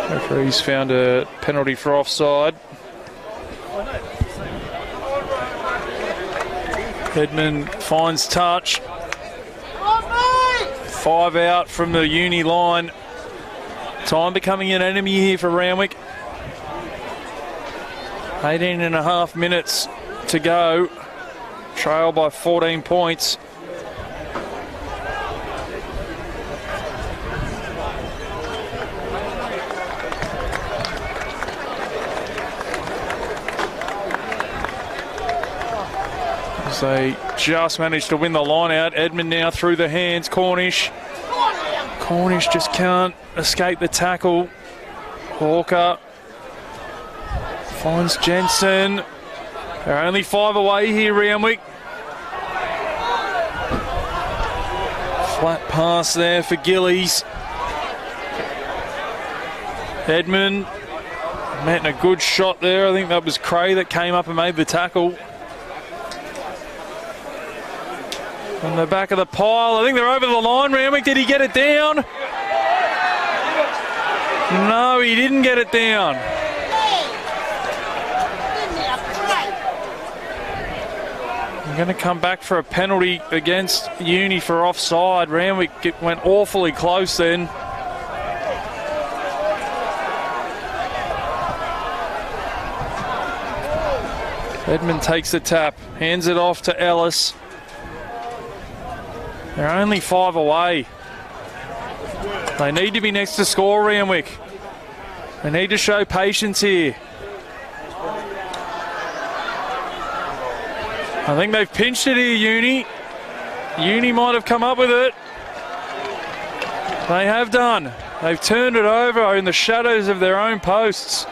Referee's found a penalty for offside. Edmund finds touch. 5 out from the Uni line. Time becoming an enemy here for Randwick. 18.5 minutes to go. Trail by 14 points. They just managed to win the line out. Edmund now through the hands. Cornish just can't escape the tackle. Hawker finds Jensen. They're only 5 away here, Randwick. Flat pass there for Gillies. Edmund met a good shot there. I think that was Cray that came up and made the tackle. On the back of the pile, I think they're over the line. Randwick, did he get it down? No, he didn't get it down. I'm going to come back for a penalty against Uni for offside. Randwick went awfully close then. Edmund takes the tap, hands it off to Ellis. They're only 5 away. They need to be next to score, Randwick. They need to show patience here. I think they've pinched it here, Uni. Uni might have come up with it. They have done. They've turned it over in the shadows of their own posts.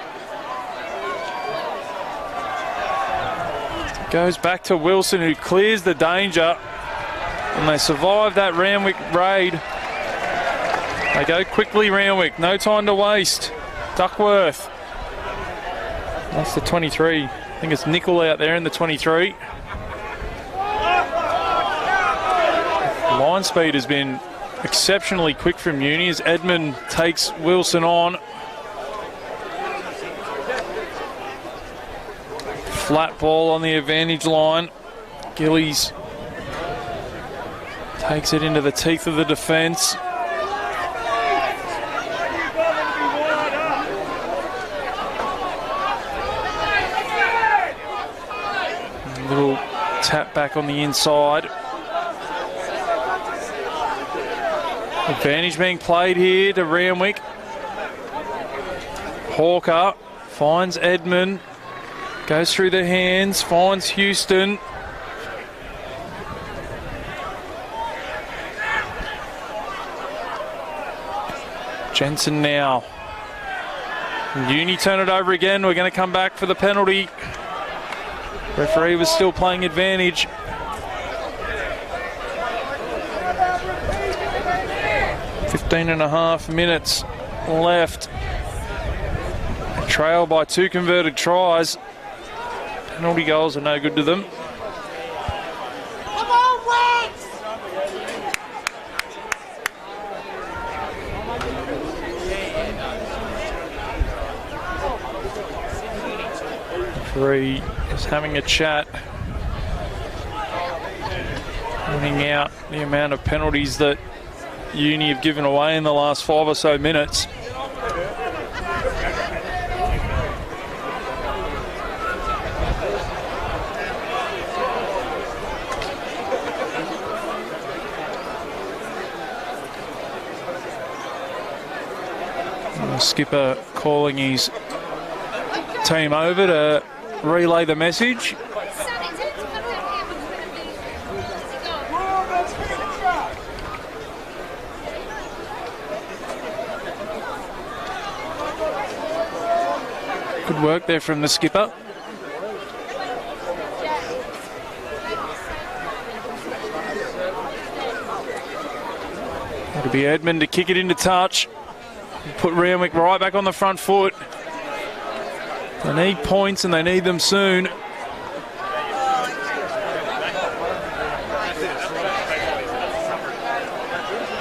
Goes back to Wilson, who clears the danger. And they survived that Randwick raid. They go quickly, Randwick. No time to waste. Duckworth. That's the 23. I think it's Nickel out there in the 23. Line speed has been exceptionally quick from Uni as Edmund takes Wilson on. Flat ball on the advantage line. Gillies takes it into the teeth of the defence. Little tap back on the inside. Advantage being played here to Randwick. Hawker finds Edmund. Goes through the hands, finds Houston. Jensen now. Uni turn it over again. We're going to come back for the penalty. Referee was still playing advantage. .5 minutes left. Trail by 2 converted tries. Penalty goals are no good to them. Come on, Wicks! Referee is having a chat, pointing out the amount of penalties that Uni have given away in the last 5 or so minutes. The skipper calling his team over to relay the message. Good work there from the skipper. It'll be Edmund to kick it into touch. Put Randwick right back on the front foot. They need points and they need them soon.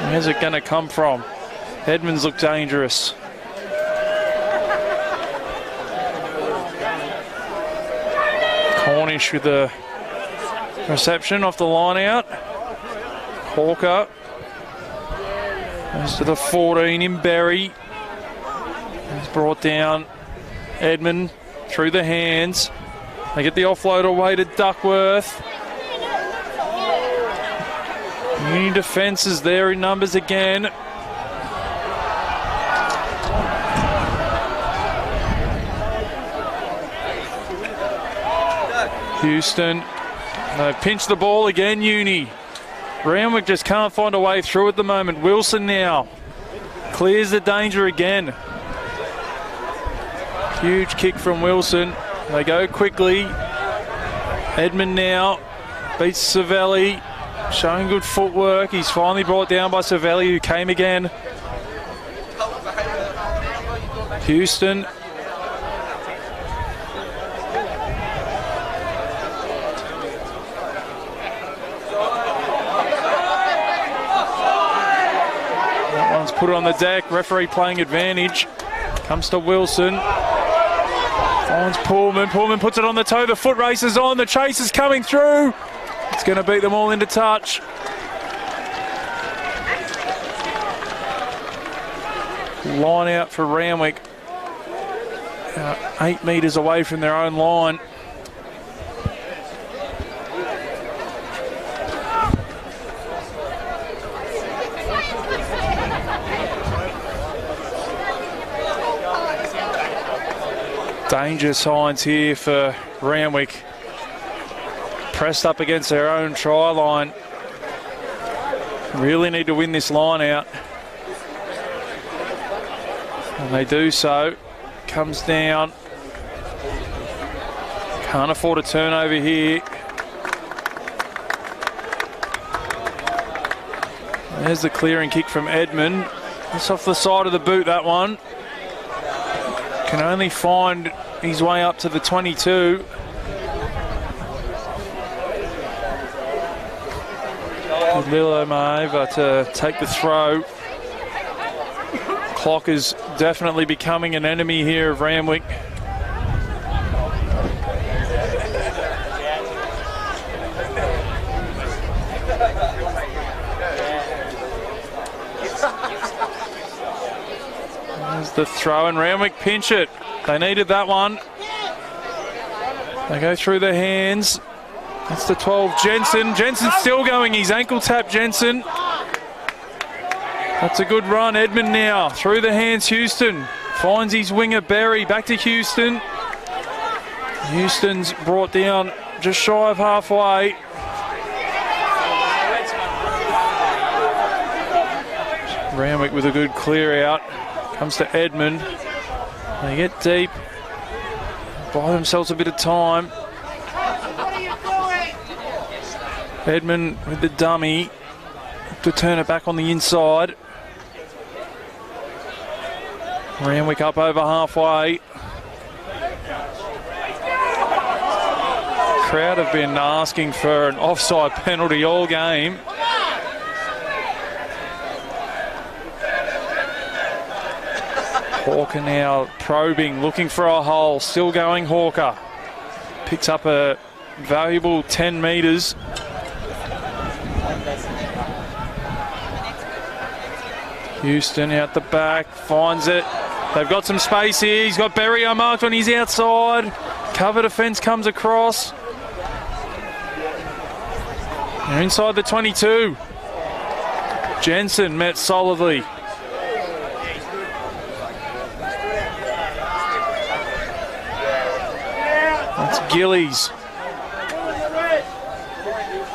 Where's it going to come from? Edmonds look dangerous. Cornish with the reception off the line out. Hawker goes to the 14 in Berry. He's brought down. Edmund through the hands. They get the offload away to Duckworth. Uni defence is there in numbers again. Houston. They pinch the ball again, Uni. Randwick just can't find a way through at the moment. Wilson now clears the danger again. Huge kick from Wilson. They go quickly. Edmund now beats Savelli. Showing good footwork. He's finally brought down by Savelli, who came again. Houston. That one's put on the deck. Referee playing advantage. Comes to Wilson. Finds Pullman. Pullman puts it on the toe. The foot race is on. The chase is coming through. It's going to beat them all into touch. Line out for Randwick. 8 metres away from their own line. Danger signs here for Randwick. Pressed up against their own try line. Really need to win this line out. And they do so. Comes down. Can't afford a turnover here. There's the clearing kick from Edmund. That's off the side of the boot, that one. Can only find his way up to the 22. W.McMahon to take the throw. Clock is definitely becoming an enemy here of Randwick. There's the throw, and Randwick pinch it. They needed that one. They go through their hands. That's the 12, Jensen. Jensen's still going. He's ankle tap, Jensen. That's a good run. Edmund now through the hands. Houston finds his winger Berry. Back to Houston. Houston's brought down just shy of halfway. Randwick with a good clear out. Comes to Edmund. They get deep. Buy themselves a bit of time. Edmund with the dummy to turn it back on the inside. Randwick up over halfway. Crowd have been asking for an offside penalty all game. Hawker now probing, looking for a hole. Still going Hawker. Picks up a valuable 10 metres. Houston out the back, finds it. They've got some space here. He's got Berry unmarked on his outside. Cover defence comes across. They're inside the 22. Jensen met solidly. That's Gillies.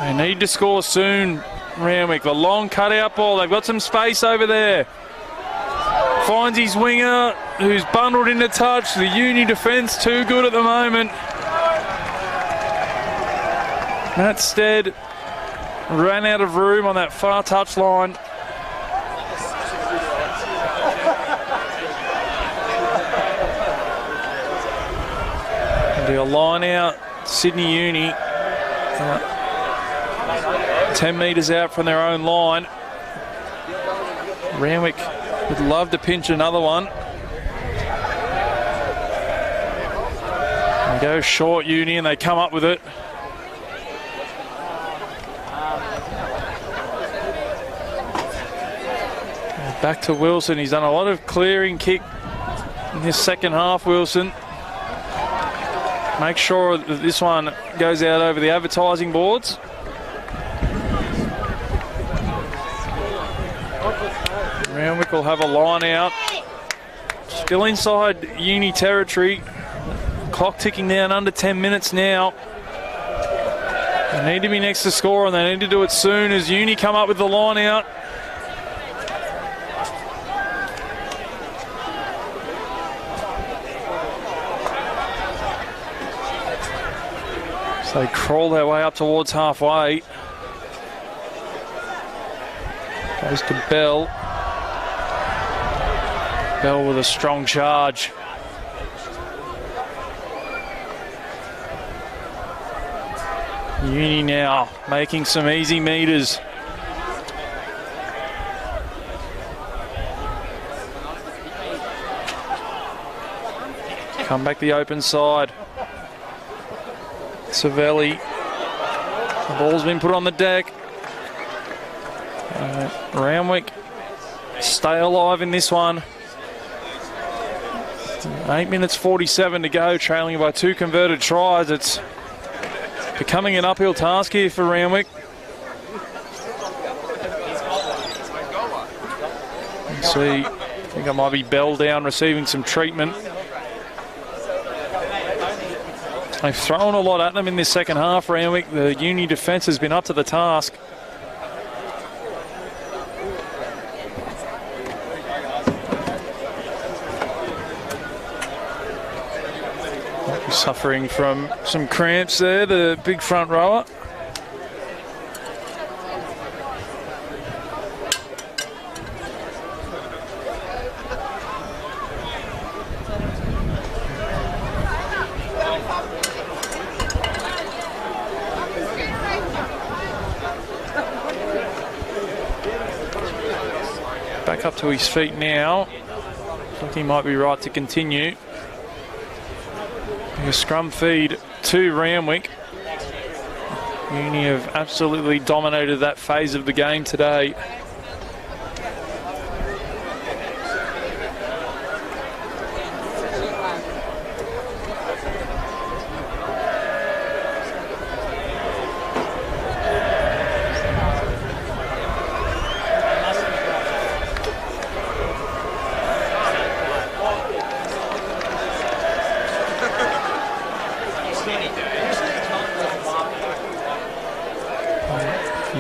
They need to score soon, Randwick. The long cutout ball. They've got some space over there. Finds his winger, who's bundled into touch. The Uni defence too good at the moment. Matt Stead ran out of room on that far touch line. There'll be a line out. Sydney Uni. 10 metres out from their own line. Randwick would love to pinch another one. And go short Uni, and they come up with it. And back to Wilson. He's done a lot of clearing kick in this second half, Wilson. Make sure that this one goes out over the advertising boards. Randwick will have a line out. Still inside Uni territory. Clock ticking down under 10 minutes now. They need to be next to score, and they need to do it soon as Uni come up with the line out. So they crawl their way up towards halfway. Goes to Bell. Bell with a strong charge. Uni now making some easy meters. Come back the open side. Savelli. The ball's been put on the deck. Randwick stay alive in this one. 8 minutes 47 to go, trailing by 2 converted tries. It's becoming an uphill task here for Randwick. Let's see, I think it might be Bell down receiving some treatment. They've thrown a lot at them in this second half, Randwick. The Uni defence has been up to the task. Suffering from some cramps there, the big front rower. up to his feet now. I think he might be right to continue. A scrum feed to Randwick. Uni have absolutely dominated that phase of the game today.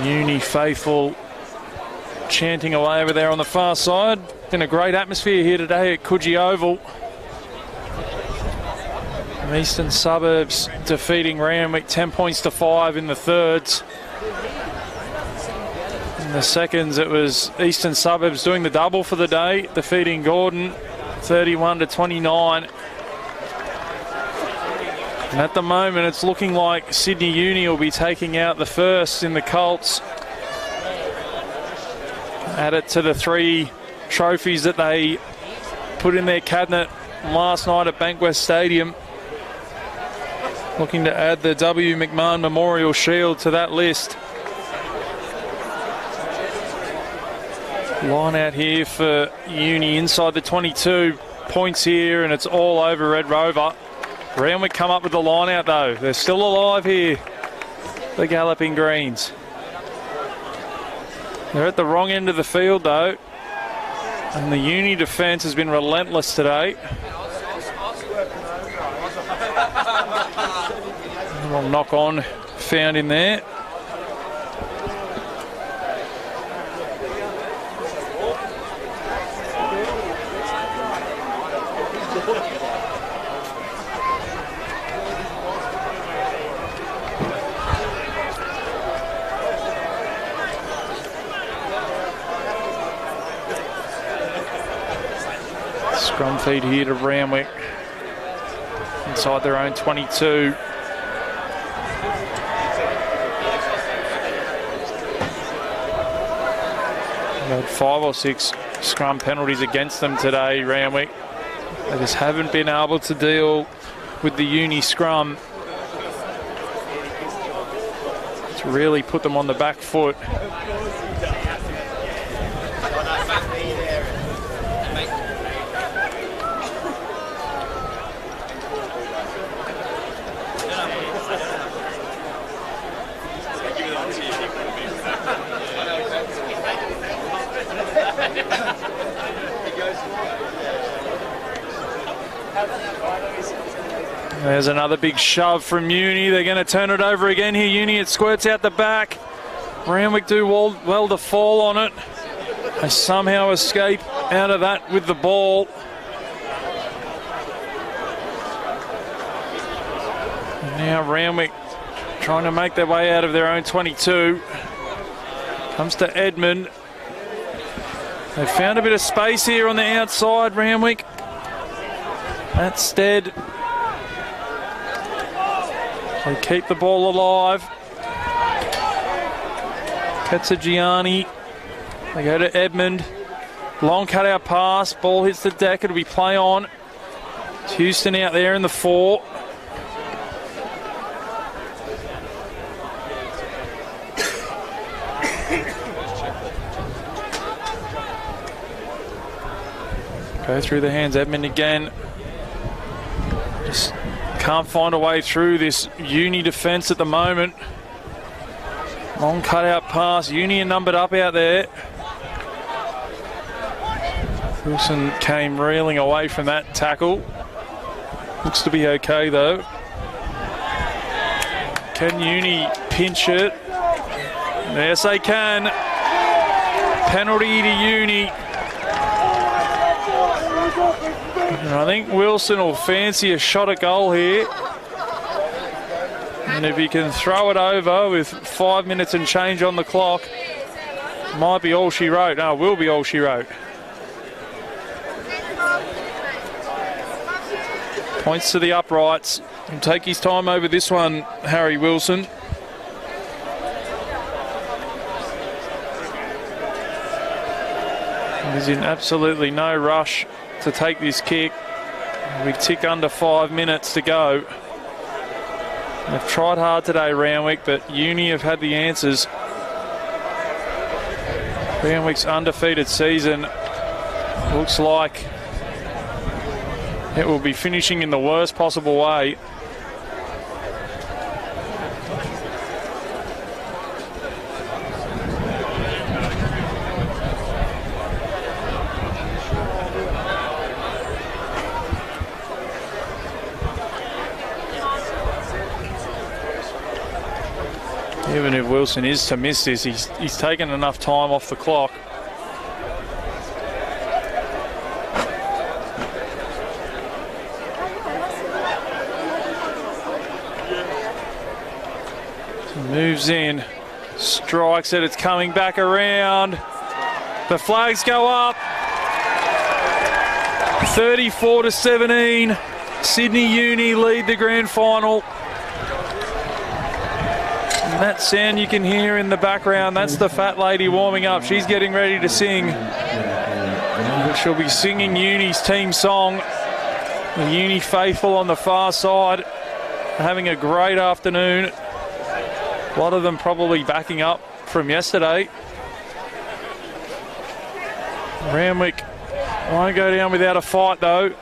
Uni faithful chanting away over there on the far side. Been a great atmosphere here today at Coogee Oval. And Eastern Suburbs defeating Randwick 10 points to 5 in the thirds. In the seconds, it was Eastern Suburbs doing the double for the day, defeating Gordon 31 to 29. And at the moment, it's looking like Sydney Uni will be taking out the first in the Colts. Add it to the 3 trophies that they put in their cabinet last night at Bankwest Stadium. Looking to add the W.McMahon Memorial Shield to that list. Line out here for Uni inside the 22 points here, and it's all over Red Rover. Randwick come up with the line out though. They're still alive here, the Galloping Greens. They're at the wrong end of the field though. And the Uni defence has been relentless today. A little knock on found in there. Scrum feed here to Randwick inside their own 22. They had 5 or 6 scrum penalties against them today, Randwick. They just haven't been able to deal with the Uni scrum to really put them on the back foot. There's another big shove from Uni. They're going to turn it over again here. Uni, it squirts out the back. Randwick do well to fall on it. They somehow escape out of that with the ball. And now Randwick trying to make their way out of their own 22. Comes to Edmund. They found a bit of space here on the outside, Randwick. That's Stead. They keep the ball alive. Petsagiani. They go to Edmund. Long cutout pass. Ball hits the deck. It'll be play on. It's Houston out there in the 4. Go through the hands. Edmund again. Just can't find a way through this Uni defence at the moment. Long cutout pass. Uni numbered up out there. Wilson came reeling away from that tackle. Looks to be okay though. Can Uni pinch it? Yes, they can. Penalty to Uni. And I think Wilson will fancy a shot at goal here. And if he can throw it over with 5 minutes and change on the clock, might be all she wrote. No, will be all she wrote. Points to the uprights. He'll take his time over this one, Harry Wilson. He's in absolutely no rush to take this kick. We tick under 5 minutes to go. They've tried hard today, Randwick, but Uni have had the answers. Randwick's undefeated season looks like it will be finishing in the worst possible way. Even if Wilson is to miss this, he's taken enough time off the clock. Moves in, strikes it, it's coming back around. The flags go up. 34-17. Sydney Uni lead the grand final. And that sound you can hear in the background, that's the fat lady warming up. She's getting ready to sing. She'll be singing Uni's team song. The Uni faithful on the far side having a great afternoon. A lot of them probably backing up from yesterday. Randwick won't go down without a fight though.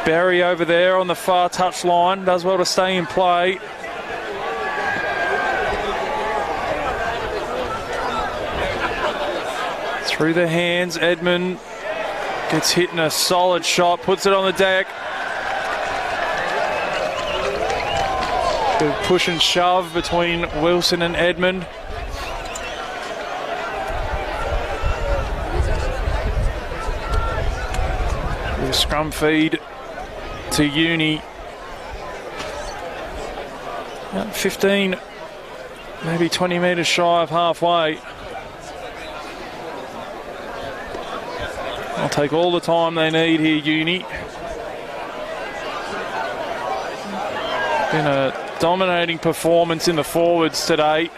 Barry over there on the far touch line does well to stay in play. Through the hands, Edmund gets hit in a solid shot, puts it on the deck. Good push and shove between Wilson and Edmund. The scrum feed to Uni. 15, maybe 20 metres shy of halfway. I'll take all the time they need here, Uni. Been a dominating performance in the forwards today.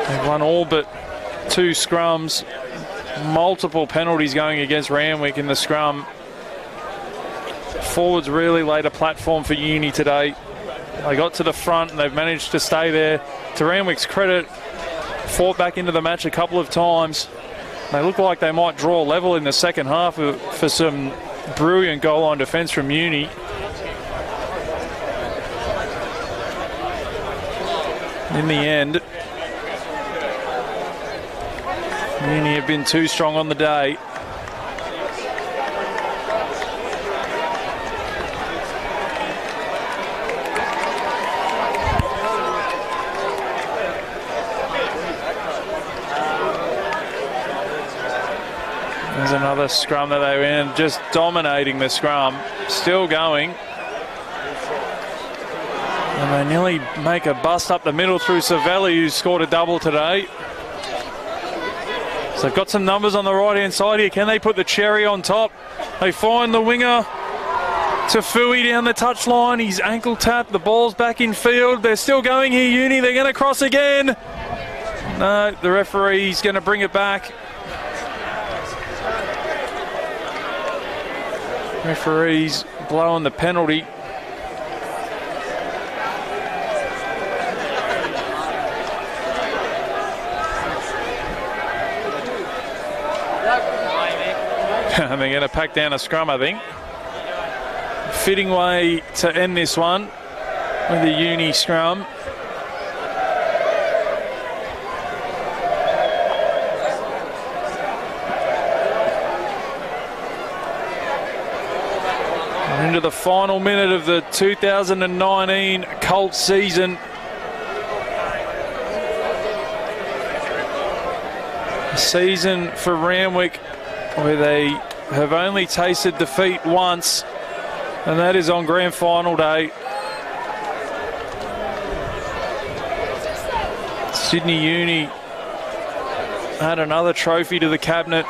They've won all but 2 scrums. Multiple penalties going against Randwick in the scrum. Forwards really laid a platform for Uni today. They got to the front and they've managed to stay there. To Randwick's credit, fought back into the match a couple of times. They look like they might draw level in the second half for some brilliant goal line defence from Uni. In the end, Uni have been too strong on the day. There's another scrum that they were in, just dominating the scrum, still going. And they nearly make a bust up the middle through Savelli, who scored a double today. So they've got some numbers on the right-hand side here. Can they put the cherry on top? They find the winger to Fui down the touchline. He's ankle tapped. The ball's back in field. They're still going here, Uni. They're going to cross again. No, the referee's going to bring it back. Referee's blowing the penalty. And they're going to pack down a scrum, I think. Fitting way to end this one with the Uni scrum. Into the final minute of the 2019 Colts season. A season for Randwick where they have only tasted defeat once, and that is on grand final day. Sydney Uni had another trophy to the cabinet.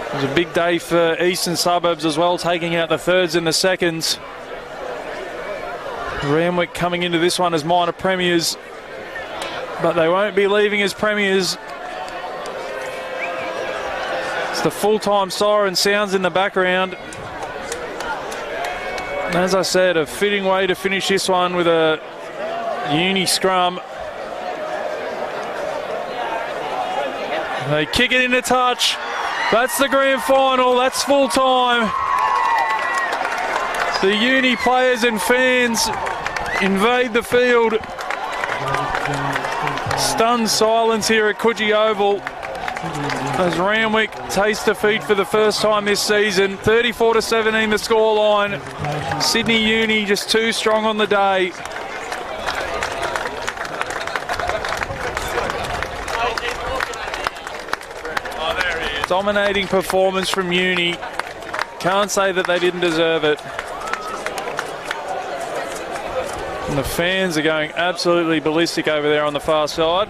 It was a big day for Eastern Suburbs as well, taking out the thirds and the seconds. Randwick coming into this one as minor premiers, but they won't be leaving as premiers. It's the full-time siren sounds in the background. And as I said, a fitting way to finish this one with a uni scrum. They kick it into touch. That's the grand final. That's full time. The uni players and fans invade the field. Stunned silence here at Coogee Oval as Randwick taste defeat for the first time this season. 34-17 the scoreline. Sydney Uni just too strong on the day. Dominating performance from Uni. Can't say that they didn't deserve it. And the fans are going absolutely ballistic over there on the far side.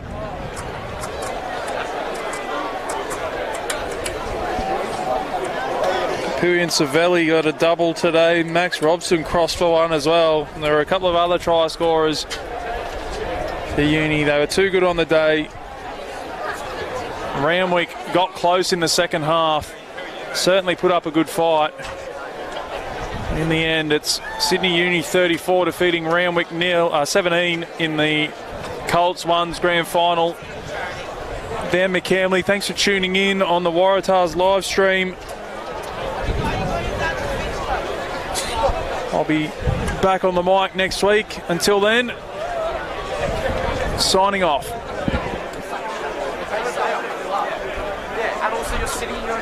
Pui and Savelli got a double today. Max Robson crossed for one as well. And there were a couple of other try scorers for Uni. They were too good on the day. Randwick got close in the second half. Certainly put up a good fight. In the end, it's Sydney Uni 34 defeating Randwick 17 in the Colts 1's grand final. Dan McCamley, thanks for tuning in on the Waratahs live stream. I'll be back on the mic next week. Until then, signing off. And also you're sitting in your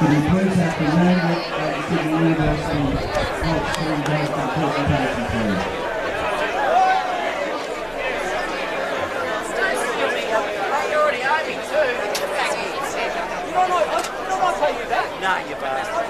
Could you please have the Randwick at Sydney University Colts team go for the presentation, please? Nah, you bastard.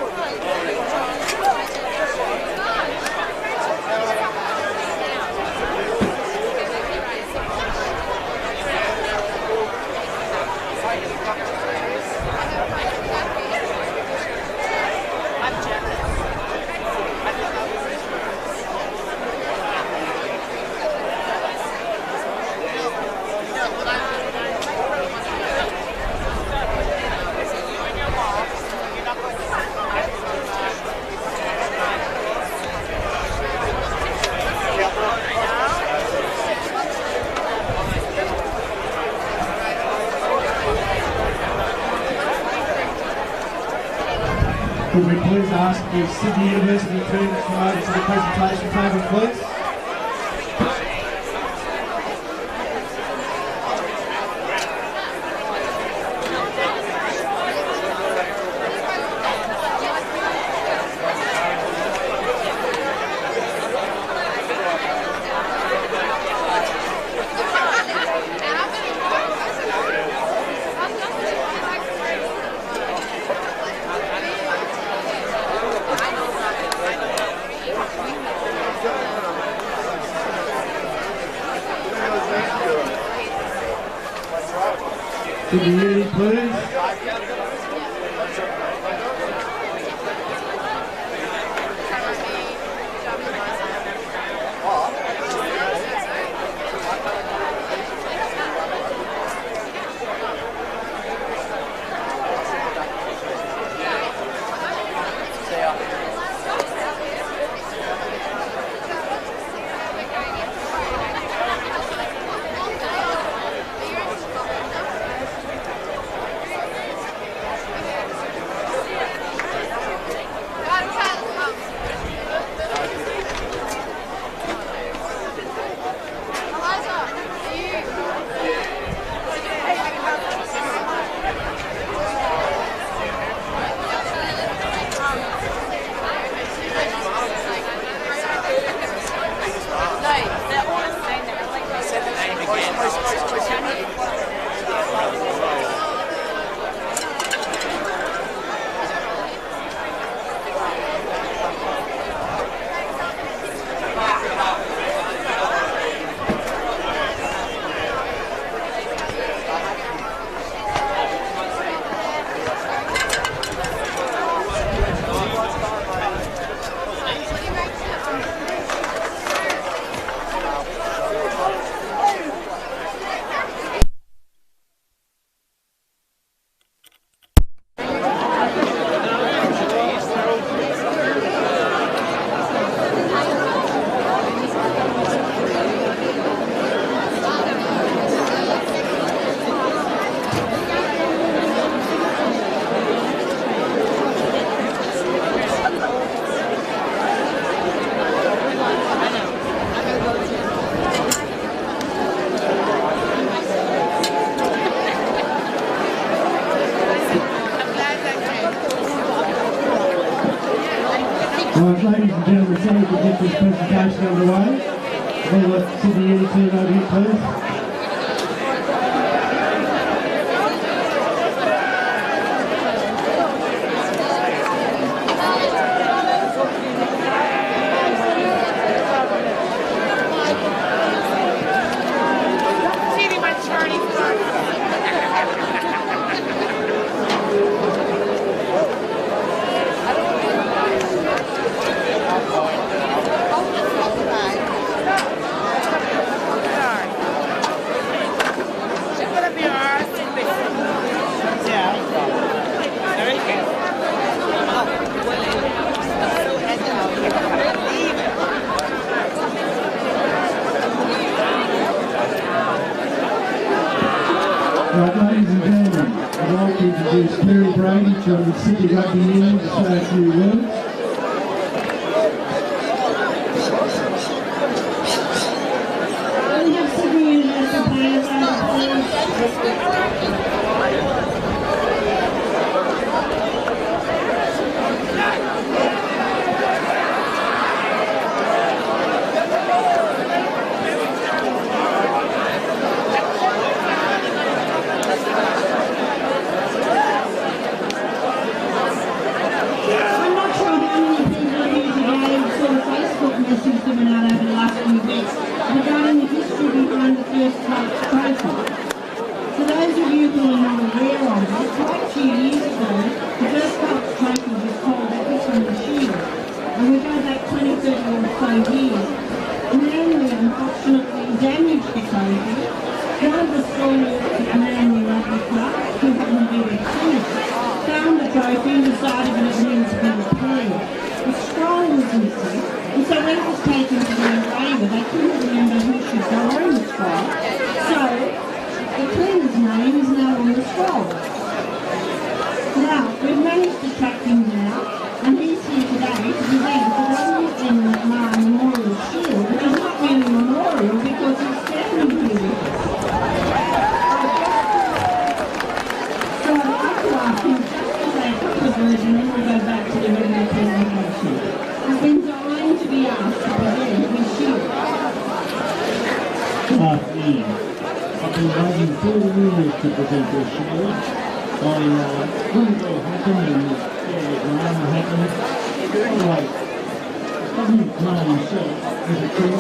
Could we please ask the Sydney University team to come over to the presentation table, please? Sydney Uni, please. Right, ladies and gentlemen, so we can get this presentation underway. We'll let Sydney Uni team over here, please. Right, ladies and gentlemen, I'd like to introduce Terry Brady from the Sydney Rugby Union to say a few words. We have Sydney University players over, please. you who are not aware of it, quite a few years ago, the first Colts trophy was called the Richmond Shield. And we go back 20, 30 or so years. Manly unfortunately damaged the trophy. One of the scorers at the Manly Rugby Club, who happened to be their tenant, found the trophy and decided that it needed to be repaired. The scroll was missing, and so when it was taken to the engraver, they couldn't remember who should go on the scroll. So the cleaner's name is now on the scroll. Now, we've managed to track him down, and he's here today to present the W.McMahon Memorial Shield, which is not really a memorial because he's standing here with us. So I'd like to ask him just to say a couple of words and then we'll go back to the regular presentation. He's been dying to be asked to present his shield. Good afternoon. I've been waiting 40 years to present this shield. I couldn't go happen and Rama happened. Anyway, W.McMahon himself is a kid.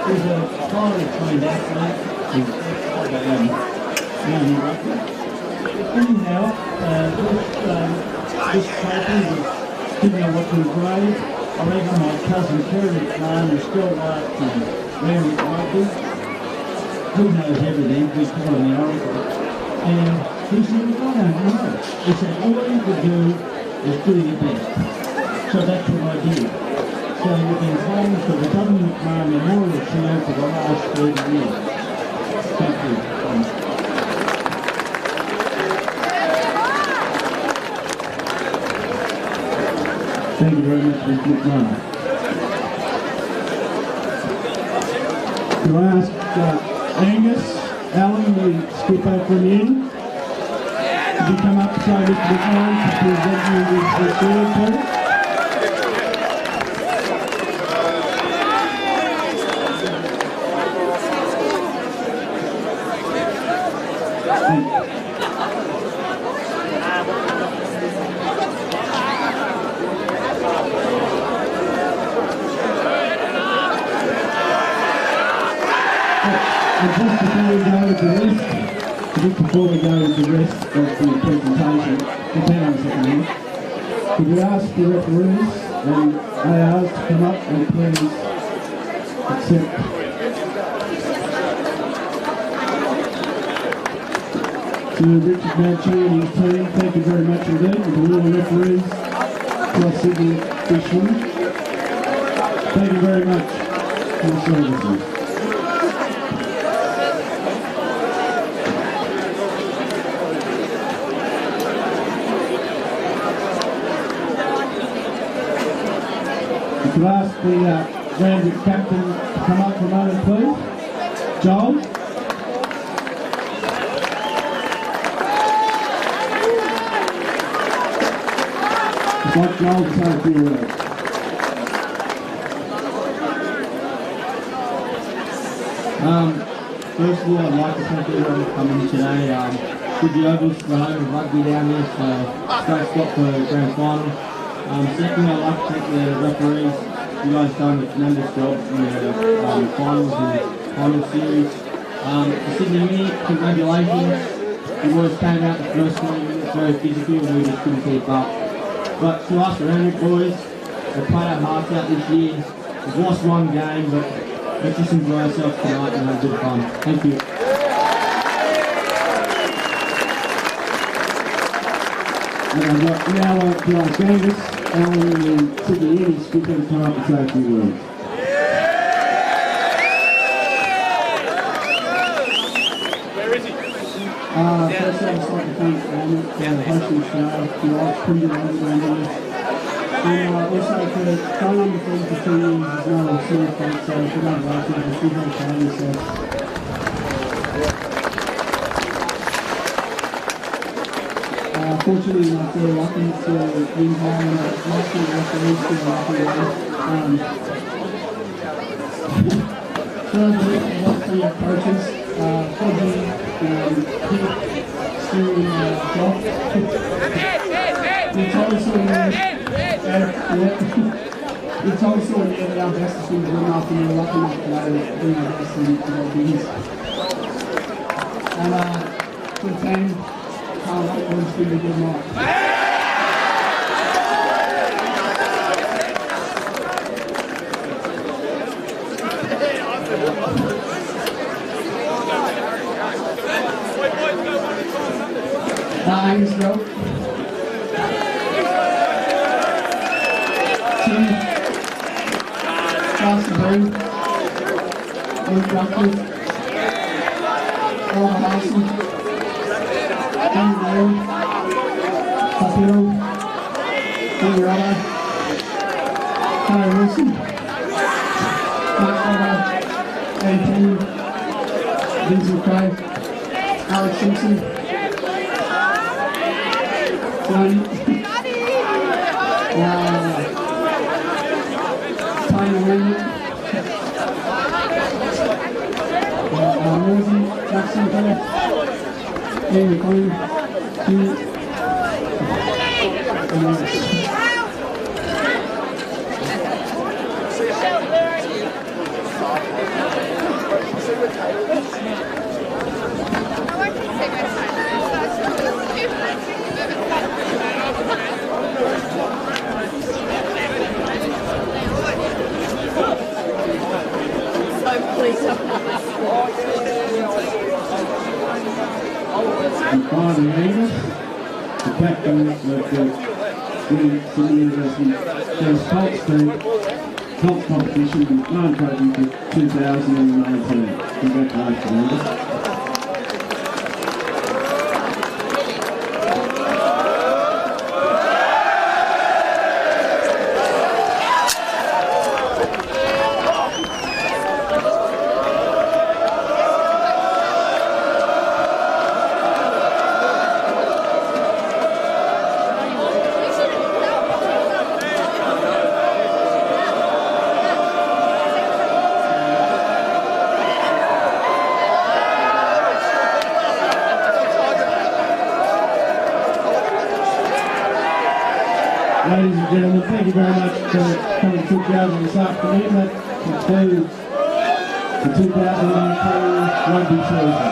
He's a highly trained athlete. He's Manly Rugby. Anyhow, this trophy was given what was great. I reckon my cousin Terry McMahon is still like Randwick Rugby. He knows everything, we call him the Oracle. And he said, I don't know. He said, all you could do is do your best. So that's what I did. So we've been playing for the W.McMahon Memorial Shield for the last 30 years. Thank you. Thank you very much, Mr. McMahon. Do I ask Angus, Alan, the skipper from the end, could you come up so Mr. McMahon to present you with the shield, please? Before we go with the rest of the presentation, could we ask the referees and ARs to come up and please accept. To Richard Manchie and his team, thank you very much indeed, and to all the referees, plus Sydney Fishman. Thank you very much for your services. To ask the Randwick captain to come up for a moment, please. Joel. I'd like Joel to say a few words. First of all, I'd like to thank everyone for coming today. Good Ovals for the home of rugby down there, so great spot for the grand final. Secondly, I'd like to thank the referees. You guys done a tremendous job in the finals and final series. The Sydney Uni, congratulations. The boys came out the first 20 minutes very physically and we just couldn't keep up. But to us, the Randwick boys, we played our hearts out this year. We've lost one game, but let's just enjoy ourselves tonight and have good fun. Thank you. And I'd now like to ask Angus, Alan and Sydney Uni skipper to come up and say a few words. First, I'd just like to thank Randwick for hosting the show. You know, it's pretty good on Randwick. And also for going on the field for 2 years is no small feat, so congratulations, it's been very proud of yourself. Fortunately, I feel lucky to win home and lucky referees to the lucky way. Thirdly, I'd like to thank coaches, Foggy, Pete, Stu and Josh. It's obviously we did our best to win enough and we were lucky enough to doing our best and be his. And to the team. Hopefully it's going to be a good night. NSW. Tim, Darcy Breen, Luke Ratcliffe, Waratahs, Henry Leary, Papiro, Waratahs, Harry Wilson, Mark Robber, AP, Vincent Craig, Alex Simpson, Tony Randwick, Rosie, Jackson Clare, Ian McLean, and Barney Davis, the captain of the Sydney University Colts team, Colts competition in Plant Trophy for 2019. Congratulations, Andy. Ladies and gentlemen, thank you very much for coming to together this afternoon. That concludes the 2019 rugby season.